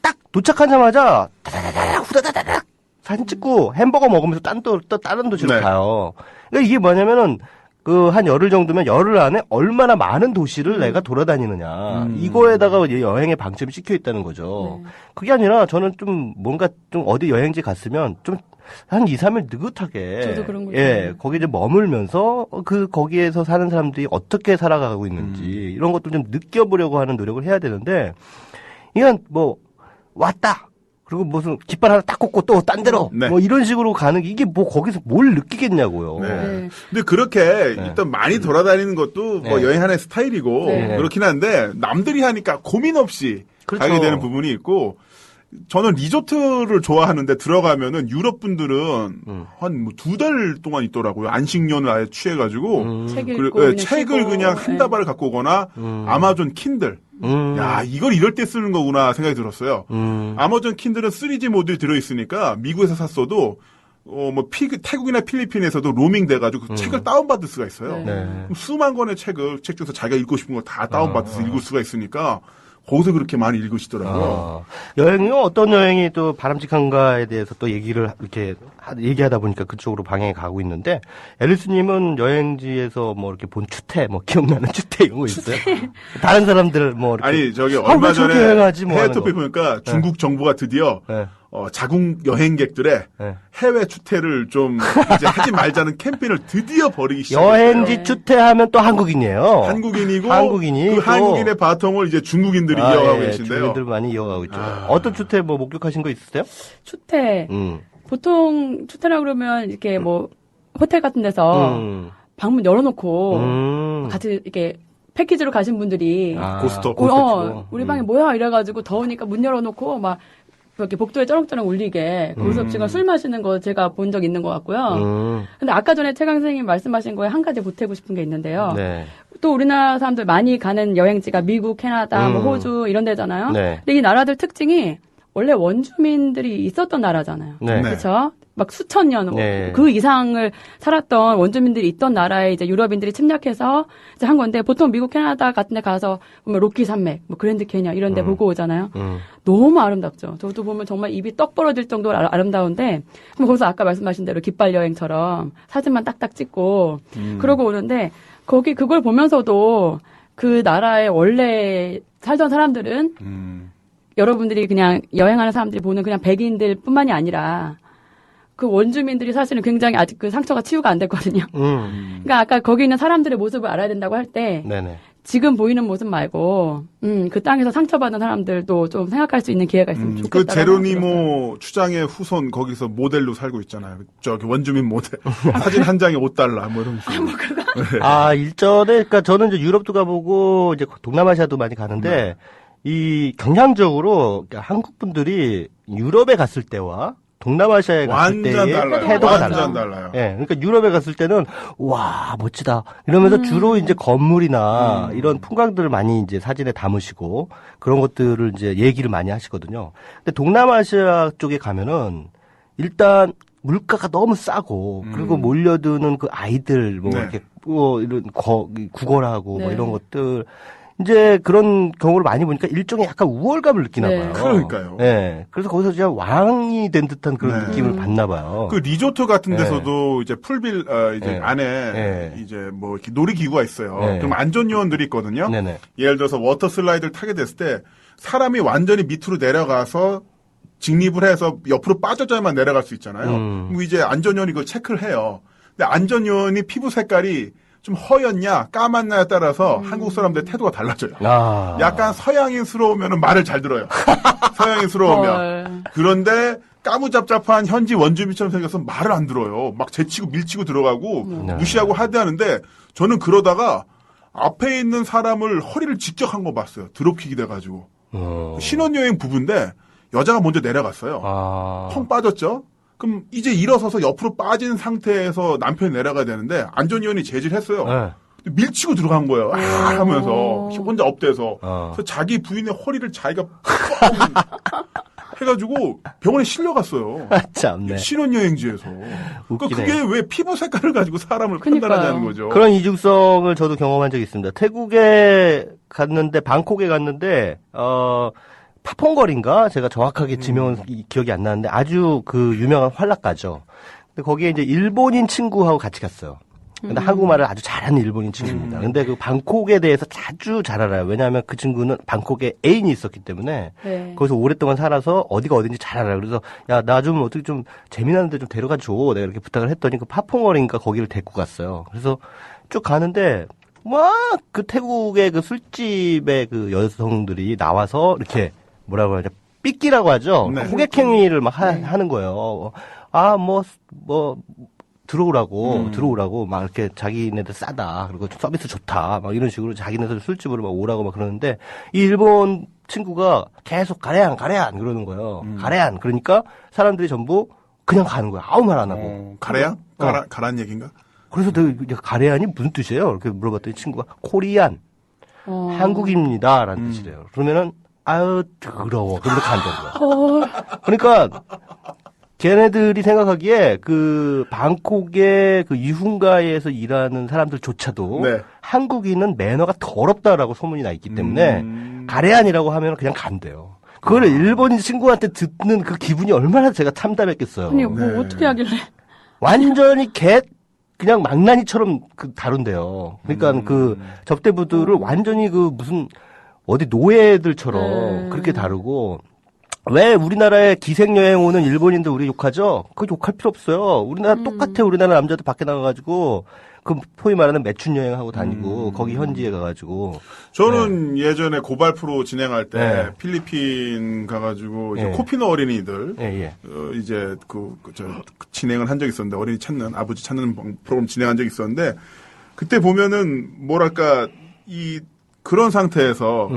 딱 도착하자마자 다다다닥 후다다다닥 사진 찍고 햄버거 먹으면서 또 다른 도시로 네. 가요. 그러니까 이게 뭐냐면은 그 한 열흘 정도면 열흘 안에 얼마나 많은 도시를 내가 돌아다니느냐 이거에다가 여행의 방점이 찍혀 있다는 거죠. 네. 그게 아니라 저는 좀 뭔가 좀 어디 여행지 갔으면 좀 한 2, 3일 느긋하게 저도 그런 거 예, 좋아해요. 거기 이제 머물면서 그 거기에서 사는 사람들이 어떻게 살아가고 있는지 이런 것도 좀 느껴보려고 하는 노력을 해야 되는데 이건 뭐 왔다 그리고 무슨 깃발 하나 딱 꽂고 또 딴 데로 네. 뭐 이런 식으로 가는 게 이게 뭐 거기서 뭘 느끼겠냐고요. 네. 네. 근데 그렇게 일단 많이 돌아다니는 것도 뭐 네. 여행 하나의 스타일이고 네. 그렇긴 한데 남들이 하니까 고민 없이 그렇죠. 가게 되는 부분이 있고 저는 리조트를 좋아하는데 들어가면은 유럽 분들은 한 뭐 2달 동안 있더라고요. 안식년을 아예 취해가지고 책 읽고 그리고 그냥 책을 쉬고. 그냥 한 네. 다발을 갖고 오거나 아마존 킨들. 야, 이걸 이럴 때 쓰는 거구나 생각이 들었어요. 아마존 킨들은 3G 모듈이 들어있으니까 미국에서 샀어도 태국이나 필리핀에서도 로밍 돼가지고 그 책을 다운받을 수가 있어요. 네. 네. 수만 권의 책 중에서 자기가 읽고 싶은 거 다 다운받아서 읽을 수가 있으니까 거기서 그렇게 많이 읽으시더라고요. 여행요? 어떤 여행이 또 바람직한가에 대해서 또 얘기를 이렇게 얘기하다 보니까 그쪽으로 방향이 가고 있는데 앨리스님은 여행지에서 뭐 이렇게 본 추태, 뭐 기억나는 추태 이런 거 있어요? 다른 사람들 뭐 이렇게 아니 저기 왜 얼마 저렇게 전에 여행하지 뭐 해외 하는 거. 토픽 보니까 중국 정부가 드디어 네. 자국 여행객들의 네. 해외 추태를 좀 이제 하지 말자는 캠페인을 드디어 벌이기 시작했어요. 여행지 네. 추태하면 또 한국인이에요. 한국인이고 한국인이 그 또- 한국인의 바통을 이제 중국인들이 이어가고 계신데요. 중국인들 많이 이어가고 있죠. 어떤 추태 뭐 목격하신 거 있으세요? 추태. 보통 추태라 그러면 이렇게 뭐 호텔 같은 데서 방문 열어놓고 같이 이렇게 패키지로 가신 분들이 고스톱. 우리 방에 뭐야 이래가지고 더우니까 문 열어놓고 막 이렇게 복도에 쩌렁쩌렁 울리게 거기서 지금 술 마시는 거 제가 본 적 있는 것 같고요. 근데 아까 전에 최강 선생님 말씀하신 거에 한 가지 보태고 싶은 게 있는데요. 네. 또 우리나라 사람들 많이 가는 여행지가 미국, 캐나다, 뭐 호주 이런 데잖아요. 네. 근데 이 나라들 특징이 원래 원주민들이 있었던 나라잖아요. 네. 그렇죠? 막 수천 년, 네. 그 이상을 살았던 원주민들이 있던 나라에 이제 유럽인들이 침략해서 이제 한 건데 보통 미국, 캐나다 같은 데 가서 보면 로키 산맥, 뭐 그랜드 캐니언 이런 데 보고 오잖아요. 너무 아름답죠. 저도 보면 정말 입이 떡 벌어질 정도로 아름다운데 그럼 거기서 아까 말씀하신 대로 깃발 여행처럼 사진만 딱딱 찍고 그러고 오는데 거기 그걸 보면서도 그 나라에 원래 살던 사람들은 여러분들이 그냥 여행하는 사람들이 보는 그냥 백인들 뿐만이 아니라 그 원주민들이 사실은 굉장히 아직 그 상처가 치유가 안 됐거든요. 그러니까 아까 거기 있는 사람들의 모습을 알아야 된다고 할 때 네네. 지금 보이는 모습 말고 그 땅에서 상처받은 사람들도 좀 생각할 수 있는 기회가 있으면 좋겠다. 그 제로니모 추장의 후손 거기서 모델로 살고 있잖아요. 저기 원주민 모델. 사진 한 장에 $5 뭐 이런 식으로. 일전에, 그러니까 저는 이제 유럽도 가보고 이제 동남아시아도 많이 가는데 이 경향적으로 그러니까 한국 분들이 유럽에 갔을 때와 동남아시아에 갔을 완전 때의 달라요. 태도가 완전 달라요. 달라요. 예, 그러니까 유럽에 갔을 때는 와 멋지다 이러면서 주로 이제 건물이나 이런 풍광들을 많이 이제 사진에 담으시고 그런 것들을 이제 얘기를 많이 하시거든요. 근데 동남아시아 쪽에 가면은 일단 물가가 너무 싸고 그리고 몰려드는 그 아이들 뭐 네. 이렇게 이런 구걸하고 뭐 네. 이런 것들. 이제 그런 경우를 많이 보니까 일종의 약간 우월감을 느끼나 네. 봐요. 그러니까요. 네. 그래서 거기서 진짜 왕이 된 듯한 그런 네. 느낌을 받나 봐요. 그 리조트 같은 데서도 이제 풀빌 이제 네. 안에 네. 이제 뭐 이렇게 놀이기구가 있어요. 네. 그럼 안전 요원들이 있거든요. 네네. 예를 들어서 워터 슬라이드를 타게 됐을 때 사람이 완전히 밑으로 내려가서 직립을 해서 옆으로 빠져줘야만 내려갈 수 있잖아요. 그럼 이제 안전요원이 그걸 체크를 해요. 근데 안전요원이 피부 색깔이 좀 허였냐 까맣냐에 따라서 한국 사람들의 태도가 달라져요. 아. 약간 서양인스러우면 말을 잘 들어요. 서양인스러우면. 헐. 그런데 까무잡잡한 현지 원주민처럼 생겨서 말을 안 들어요. 막 제치고 밀치고 들어가고 무시하고 하대하는데 저는 그러다가 앞에 있는 사람을 허리를 직격한 거 봤어요. 드롭킥이 돼가지고. 신혼여행 부부인데 여자가 먼저 내려갔어요. 아. 펑 빠졌죠? 그럼 이제 일어서서 옆으로 빠진 상태에서 남편이 내려가야 되는데 안전요원이 제지했어요. 네. 밀치고 들어간 거예요. 아 하면서 혼자 업돼서. 그래서 자기 부인의 허리를 자기가 뻥 해가지고 병원에 실려갔어요. 참네. 신혼여행지에서. 그러니까 웃기네. 그게 왜 피부 색깔을 가지고 사람을 그러니까요. 판단하냐는 거죠. 그런 이중성을 저도 경험한 적이 있습니다. 태국에 갔는데, 방콕에 갔는데, 파퐁거리인가? 제가 정확하게 지명은 기억이 안 나는데 아주 그 유명한 환락가죠. 근데 거기에 이제 일본인 친구하고 같이 갔어요. 근데 한국말을 아주 잘하는 일본인 친구입니다. 근데 그 방콕에 대해서 아주 잘 알아요. 왜냐하면 그 친구는 방콕에 애인이 있었기 때문에 네. 거기서 오랫동안 살아서 어디가 어딘지 잘 알아요. 그래서 야, 나 좀 어떻게 좀 재미나는 데 좀 데려가 줘. 내가 이렇게 부탁을 했더니 그 파퐁어리인가 거기를 데리고 갔어요. 그래서 쭉 가는데 막 그 태국의 그 술집의 그 여성들이 나와서 이렇게 뭐라고 하냐 삐끼라고 하죠. 네. 호객행위를 막 하는 거예요. 아, 들어오라고, 막 이렇게 자기네들 싸다. 그리고 서비스 좋다. 막 이런 식으로 자기네들 술집으로 막 오라고 막 그러는데, 이 일본 친구가 계속 가래안 그러는 거예요. 가래안. 그러니까 사람들이 전부 그냥 가는 거야. 아무 말 안 하고. 가래야? 가란 얘기인가? 그래서 내가 가래안이 무슨 뜻이에요? 이렇게 물어봤더니 친구가 코리안. 한국입니다. 라는 뜻이래요. 그러면은, 아유, 더러워. 그러면서 간다는 거야. 그러니까, 걔네들이 생각하기에 그 방콕의 그 이훈가에서 일하는 사람들조차도 네. 한국인은 매너가 더럽다라고 소문이 나 있기 때문에 가래안이라고 하면 그냥 간대요. 그걸 일본인 친구한테 듣는 그 기분이 얼마나 제가 참담했겠어요. 아니, 뭐 어떻게 하길래. 완전히 그냥 망나니처럼 다룬대요. 그러니까 그 접대부들을 완전히 그 무슨 어디 노예들처럼 그렇게 다루고 왜 우리나라에 기생여행 오는 일본인들 우리 욕하죠? 그거 욕할 필요 없어요. 우리나라 똑같아. 우리나라 남자도 밖에 나가가지고 그 소위 말하는 매춘 여행하고 다니고 거기 현지에 가가지고 저는 예전에 고발 프로 진행할 때 필리핀 가가지고 이제 코피노 어린이들 이제 진행을 한 적이 있었는데 어린이 찾는 아버지 찾는 프로그램 진행한 적이 있었는데 그때 보면은 뭐랄까 그런 상태에서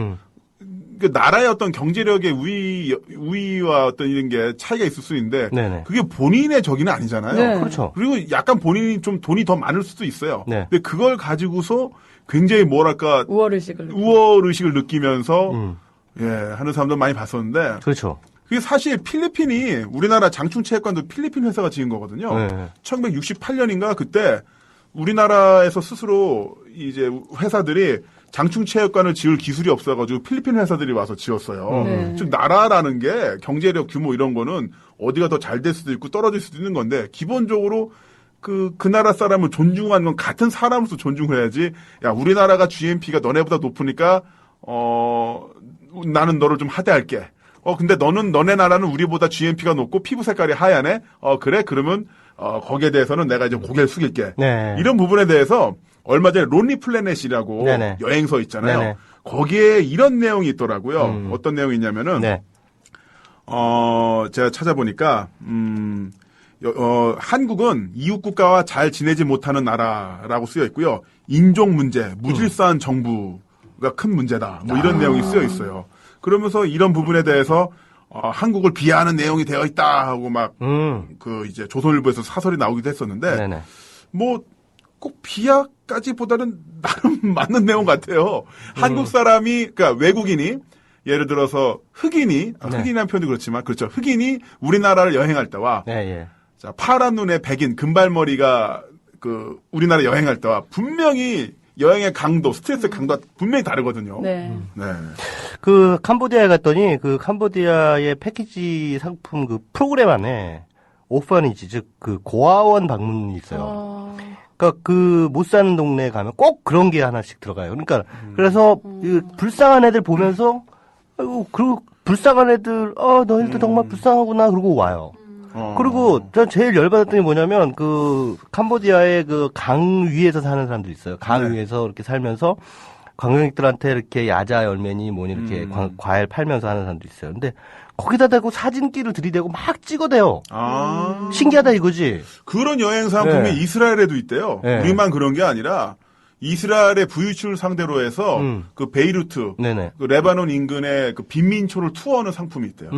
그 나라의 어떤 경제력의 우위와 어떤 이런 게 차이가 있을 수 있는데 그게 본인의 적이는 아니잖아요. 네. 그렇죠. 그리고 약간 본인이 좀 돈이 더 많을 수도 있어요. 네. 근데 그걸 가지고서 굉장히 뭐랄까 우월의식을 느끼면서 하는 사람도 많이 봤었는데 그렇죠. 그게 사실 필리핀이 우리나라 장충체육관도 필리핀 회사가 지은 거거든요. 1968년인가 그때 우리나라에서 스스로 이제 회사들이 장충체육관을 지을 기술이 없어가지고 필리핀 회사들이 와서 지었어요. 즉 나라라는 게 경제력 규모 이런 거는 어디가 더 잘 될 수도 있고 떨어질 수도 있는 건데 기본적으로 그 나라 사람을 존중하는 건 같은 사람으로서 존중해야지. 야 우리나라가 GNP가 너네보다 높으니까 나는 너를 좀 하대할게. 근데 너네 나라는 우리보다 GNP가 높고 피부 색깔이 하얗네. 그래 그러면 거기에 대해서는 내가 이제 고개를 숙일게. 이런 부분에 대해서 얼마 전에 론리 플래넷이라고 여행서 있잖아요. 거기에 이런 내용이 있더라고요. 어떤 내용이 있냐면은 제가 찾아보니까 한국은 이웃 국가와 잘 지내지 못하는 나라라고 쓰여 있고요. 인종 문제, 무질서한 정부가 큰 문제다. 뭐 이런 내용이 쓰여 있어요. 그러면서 이런 부분에 대해서 한국을 비하하는 내용이 되어 있다 하고 막 이제 조선일보에서 사설이 나오기도 했었는데 뭐 꼭 비하까지보다는 나름 맞는 내용 같아요. 한국 사람이 그러니까 외국인이 예를 들어서 흑인이라는 표현도 그렇지만 그렇죠. 흑인이 우리나라를 여행할 때와 자, 파란 눈의 백인 금발머리가 그 우리나라 여행할 때와 분명히 여행의 강도, 스트레스의 강도가 분명히 다르거든요. 그 캄보디아에 갔더니 그 캄보디아의 패키지 상품 그 프로그램 안에 오퍼니지 즉 그 고아원 방문이 있어요. 그러니까 그 못 사는 동네에 가면 꼭 그런 게 하나씩 들어가요. 그러니까 그래서 이 불쌍한 애들 보면서 아이고 그 불쌍한 애들 너희들 정말 불쌍하구나 그러고 와요. 그리고 전 제일 열받았던 게 뭐냐면 그 캄보디아의 그 강 위에서 사는 사람들 있어요. 강 위에서 이렇게 살면서 관광객들한테 이렇게 야자 열매니 뭐니 이렇게 과일 팔면서 하는 사람도 있어요. 근데 거기다 대고 사진기를 들이대고 막 찍어대요. 신기하다 이거지. 그런 여행 상품이 이스라엘에도 있대요. 우리만 그런 게 아니라 이스라엘의 부유층을 상대로 해서 그 베이루트, 그 레바논 인근의 그 빈민초를 투어하는 상품이 있대요.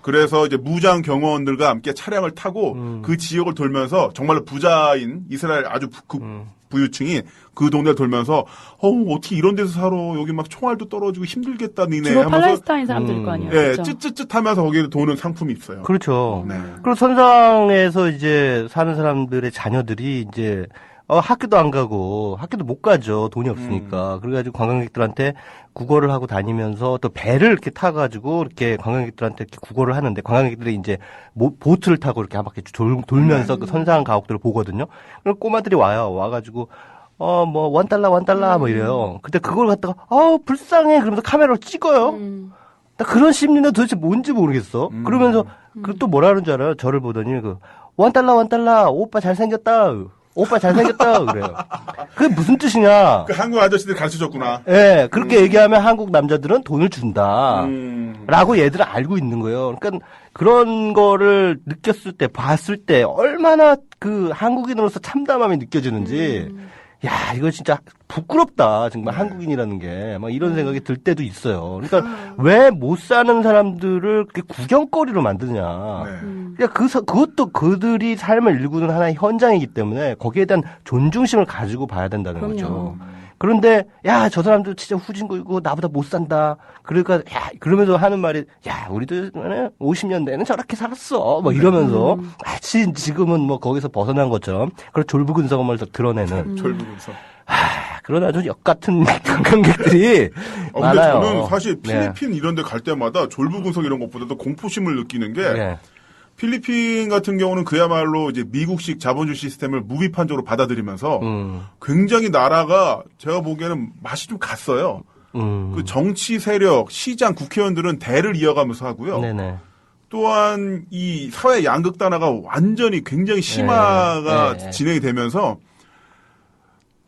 그래서 이제 무장 경호원들과 함께 차량을 타고 그 지역을 돌면서 정말로 부자인 이스라엘 아주 부유층이 그 동네를 돌면서 어떻게 이런 데서 살아 여기 막 총알도 떨어지고 힘들겠다 니네 주로 하면서 팔레스타인 사람들일 거 아니에요. 그렇죠? 찌찌찌하면서 거기를 도는 상품이 있어요. 그렇죠. 그리고 선상에서 이제 사는 사람들의 자녀들이 이제 학교도 안 가고 학교도 못 가죠. 돈이 없으니까. 그래가지고 관광객들한테 국어를 하고 다니면서 또 배를 이렇게 타가지고 이렇게 관광객들한테 이렇게 국어를 하는데 관광객들이 이제 보트를 타고 이렇게 한 바퀴 돌면서 그 선상 가옥들을 보거든요. 그럼 꼬마들이 와가지고 뭐 $1 뭐 이래요. 근데 그걸 갖다가 불쌍해 그러면서 카메라로 찍어요. 나 그런 심리는 도대체 뭔지 모르겠어. 그러면서 또 뭐라 그러는 줄 알아요? 저를 보더니 $1 오빠 잘생겼다. 오빠 잘생겼다 그래요. 그게 무슨 뜻이냐? 그 한국 아저씨들 가르쳐줬구나. 예, 그렇게 얘기하면 한국 남자들은 돈을 준다. 라고 얘들은 알고 있는 거예요. 그러니까 그런 거를 느꼈을 때, 봤을 때 얼마나 그 한국인으로서 참담함이 느껴지는지 야, 이거 진짜 부끄럽다. 정말 한국인이라는 게. 막 이런 생각이 들 때도 있어요. 그러니까 왜 못 사는 사람들을 그렇게 구경거리로 만드냐. 그러니까 그것도 그들이 삶을 일구는 하나의 현장이기 때문에 거기에 대한 존중심을 가지고 봐야 된다는 그럼요. 거죠. 그런데 야, 저 사람들 진짜 후진국이고 나보다 못 산다. 그러니까 야, 그러면서 하는 말이 야, 우리도 50년대에는 저렇게 살았어. 뭐 이러면서 마치 지금은 뭐 거기서 벗어난 것처럼 그런 졸부근성을 드러내는 졸부근성. 그런 아주 역 같은 관광객들이 근데 많아요. 저는 사실 네. 필리핀 이런 데 갈 때마다 졸부근성 이런 것보다도 공포심을 느끼는 게 네. 필리핀 같은 경우는 그야말로 이제 미국식 자본주의 시스템을 무비판적으로 받아들이면서 굉장히 나라가 제가 보기에는 맛이 좀 갔어요. 그 정치 세력, 시장, 국회의원들은 대를 이어가면서 하고요. 네네. 또한 이 사회 양극단화가 완전히 굉장히 심화가 네. 진행이 되면서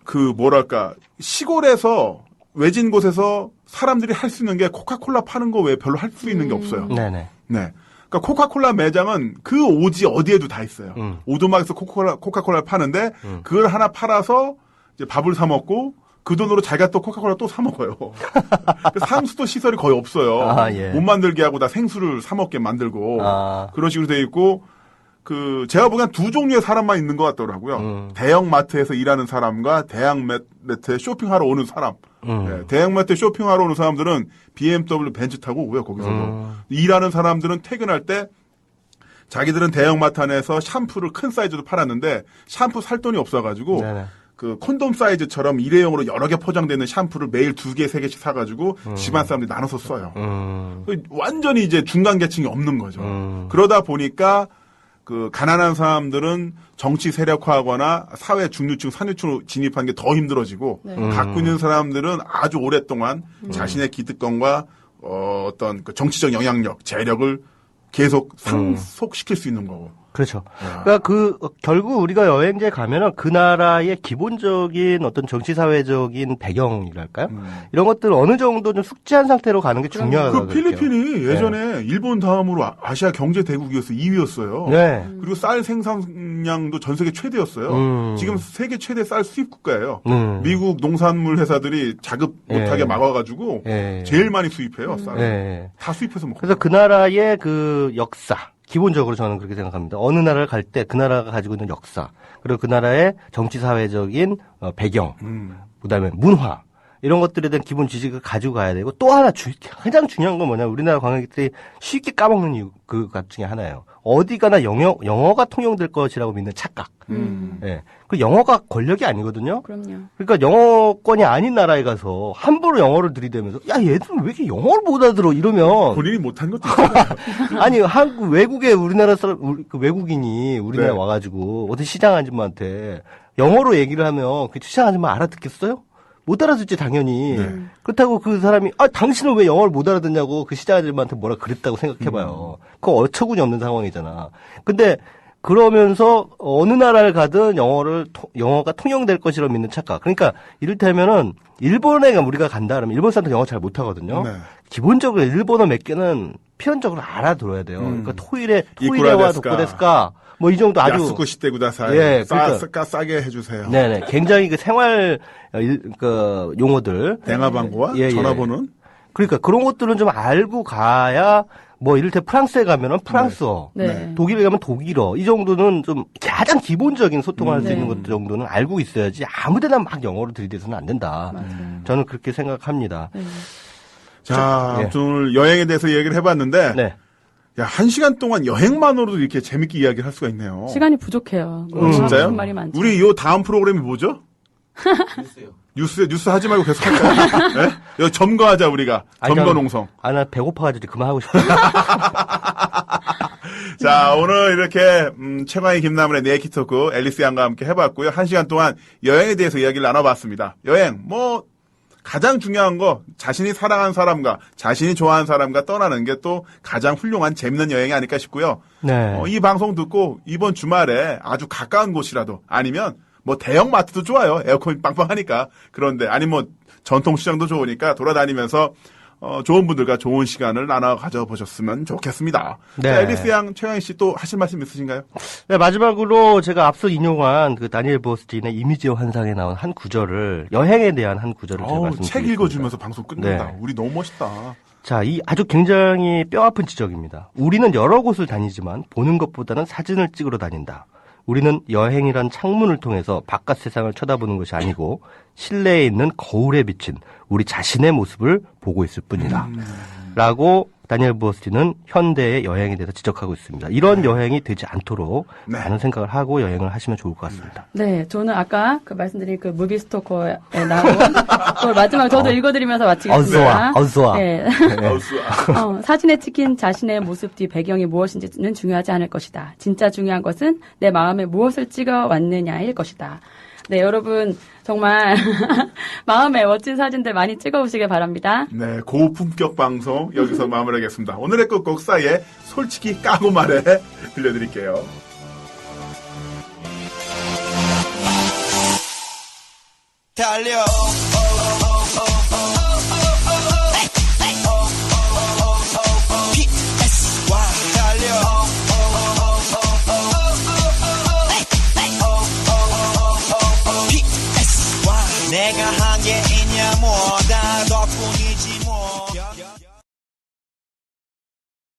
그 뭐랄까 시골에서 외진 곳에서 사람들이 할 수 있는 게 코카콜라 파는 거 외에 별로 할 수 있는 게 없어요. 네네. 네. 그러니까 코카콜라 매장은 그 오지 어디에도 다 있어요. 오두막에서 코카콜라를 파는데 그걸 하나 팔아서 이제 밥을 사 먹고 그 돈으로 자기가 또 코카콜라 또 사 먹어요. 상수도 시설이 거의 없어요. 아, 예. 못 만들게 하고 다 생수를 사 먹게 만들고 그런 식으로 돼 있고 그 제가 보기엔 두 종류의 사람만 있는 것 같더라고요. 대형 마트에서 일하는 사람과 대형 마트에 쇼핑하러 오는 사람. 네, 대형 마트에 쇼핑하러 오는 사람들은 BMW 벤츠 타고 오고요. 거기서도 일하는 사람들은 퇴근할 때 자기들은 대형 마트 안에서 샴푸를 큰 사이즈로 팔았는데 샴푸 살 돈이 없어가지고 네네. 그 콘돔 사이즈처럼 일회용으로 여러 개 포장되는 샴푸를 매일 2개, 3개씩 사가지고 집안 사람들이 나눠서 써요. 완전히 이제 중간 계층이 없는 거죠. 그러다 보니까 그 가난한 사람들은 정치 세력화하거나 사회 중류층, 산유층으로 진입하는 게 더 힘들어지고 갖고 있는 사람들은 아주 오랫동안 자신의 기득권과 어떤 그 정치적 영향력, 재력을 계속 상속시킬 수 있는 거고. 그렇죠. 그러니까 결국 우리가 여행지에 가면은 그 나라의 기본적인 어떤 정치사회적인 배경이랄까요? 이런 것들 어느 정도 좀 숙지한 상태로 가는 게 중요하다고 그 생각해요. 필리핀이 예전에 일본 다음으로 아시아 경제 대국이어서 2위였어요. 네. 그리고 쌀 생산량도 전 세계 최대였어요. 지금 세계 최대 쌀 수입 국가예요. 미국 농산물 회사들이 자급 못하게 막아가지고 제일 많이 수입해요. 쌀을. 다 수입해서 먹고. 그래서 그 나라의 그 역사. 기본적으로 저는 그렇게 생각합니다. 어느 나라를 갈 때 그 나라가 가지고 있는 역사, 그리고 그 나라의 정치사회적인 배경, 그다음에 문화, 이런 것들에 대한 기본 지식을 가지고 가야 되고, 또 하나 가장 중요한 건 뭐냐면 우리나라 관광객들이 쉽게 까먹는 이유 것 중에 하나예요. 어디 가나 영어가 통용될 것이라고 믿는 착각. 예. 그 영어가 권력이 아니거든요. 그럼요. 그러니까 영어권이 아닌 나라에 가서 함부로 영어를 들이대면서 야, 얘들은 왜 이렇게 영어를 못 알아들어 이러면 본인이 못한 것도 있어요. 아니, 외국에 우리나라 사람, 그 외국인이 우리나라에 네. 와가지고 어떤 시장 아줌마한테 영어로 얘기를 하면 그 시장 아줌마 알아듣겠어요? 못 알아듣지, 당연히. 그렇다고 그 사람이, 당신은 왜 영어를 못 알아듣냐고 그 시장 아줌마한테 뭐라 그랬다고 생각해봐요. 그거 어처구니 없는 상황이잖아. 근데 그러면서 어느 나라를 가든 영어가 통용될 것이라고 믿는 착각. 그러니까 이를테면은 일본에 우리가 간다 그러면 일본 사람들 영어 잘 못하거든요. 네. 기본적으로 일본어 몇 개는 필연적으로 알아들어야 돼요. 그러니까 토일에와 이쿠라데스까. 도코데스까 뭐 이 정도 아주 야스쿠 시대구다사이. 예, 그러니까. 싸게 해주세요. 네네 굉장히 그 생활 그 용어들 대화방구와 예, 예. 전화번호는 그러니까 그런 것들은 좀 알고 가야 뭐 이를테 프랑스에 가면은 프랑스어, 네. 독일에 가면 독일어 이 정도는 좀 가장 기본적인 소통할 수 네. 있는 것 정도는 알고 있어야지 아무데나 막 영어로 들이대서는 안 된다. 저는 그렇게 생각합니다. 네. 자, 예. 아무튼 오늘 여행에 대해서 얘기를 해봤는데 네. 야, 1시간 동안 여행만으로도 이렇게 재밌게 이야기를 할 수가 있네요. 시간이 부족해요. 진짜요? 무슨 말이 많죠. 우리 요 다음 프로그램이 뭐죠? 뉴스 하지 말고 계속 할까요? 네? 여기 점거하자 우리가. 점거농성. 나 배고파가지고 그만하고 싶어요. 자, 오늘 이렇게 최광희 김나물의 네이키토크 앨리스 양과 함께 해봤고요. 1시간 동안 여행에 대해서 이야기를 나눠봤습니다. 여행 뭐 가장 중요한 거 자신이 사랑하는 사람과 자신이 좋아하는 사람과 떠나는 게 또 가장 훌륭한 재밌는 여행이 아닐까 싶고요. 네. 이 방송 듣고 이번 주말에 아주 가까운 곳이라도 아니면 뭐 대형 마트도 좋아요. 에어컨이 빵빵하니까. 그런데 아니 뭐 전통시장도 좋으니까 돌아다니면서 좋은 분들과 좋은 시간을 나눠 가져보셨으면 좋겠습니다. 네. 자, 앨리스 양, 최강희 씨 또 하실 말씀 있으신가요? 네, 마지막으로 제가 앞서 인용한 그 다니엘 버스틴의 이미지의 환상에 나온 한 구절을, 여행에 대한 한 구절을 제가 말씀드리겠습니다. 책 읽어주면서 방송 끝낸다. 네. 우리 너무 멋있다. 자, 이 아주 굉장히 뼈아픈 지적입니다. 우리는 여러 곳을 다니지만 보는 것보다는 사진을 찍으러 다닌다. 우리는 여행이란 창문을 통해서 바깥 세상을 쳐다보는 것이 아니고 실내에 있는 거울에 비친 우리 자신의 모습을 보고 있을 뿐이다. 라고 다니엘 버스틴은 현대의 여행에 대해서 지적하고 있습니다. 이런 여행이 되지 않도록 많은 생각을 하고 여행을 하시면 좋을 것 같습니다. 네, 저는 아까 그 말씀드린 그 무비 스토커에 나온 그걸 마지막 저도 읽어드리면서 마치겠습니다. 어서와. 네. 사진에 찍힌 자신의 모습 뒤 배경이 무엇인지는 중요하지 않을 것이다. 진짜 중요한 것은 내 마음에 무엇을 찍어 왔느냐일 것이다. 네, 여러분 정말 마음에 멋진 사진들 많이 찍어오시길 바랍니다. 네, 고품격 방송 여기서 마무리하겠습니다. 오늘의 끝곡 싸이의 솔직히 까고 말해 들려드릴게요. 달려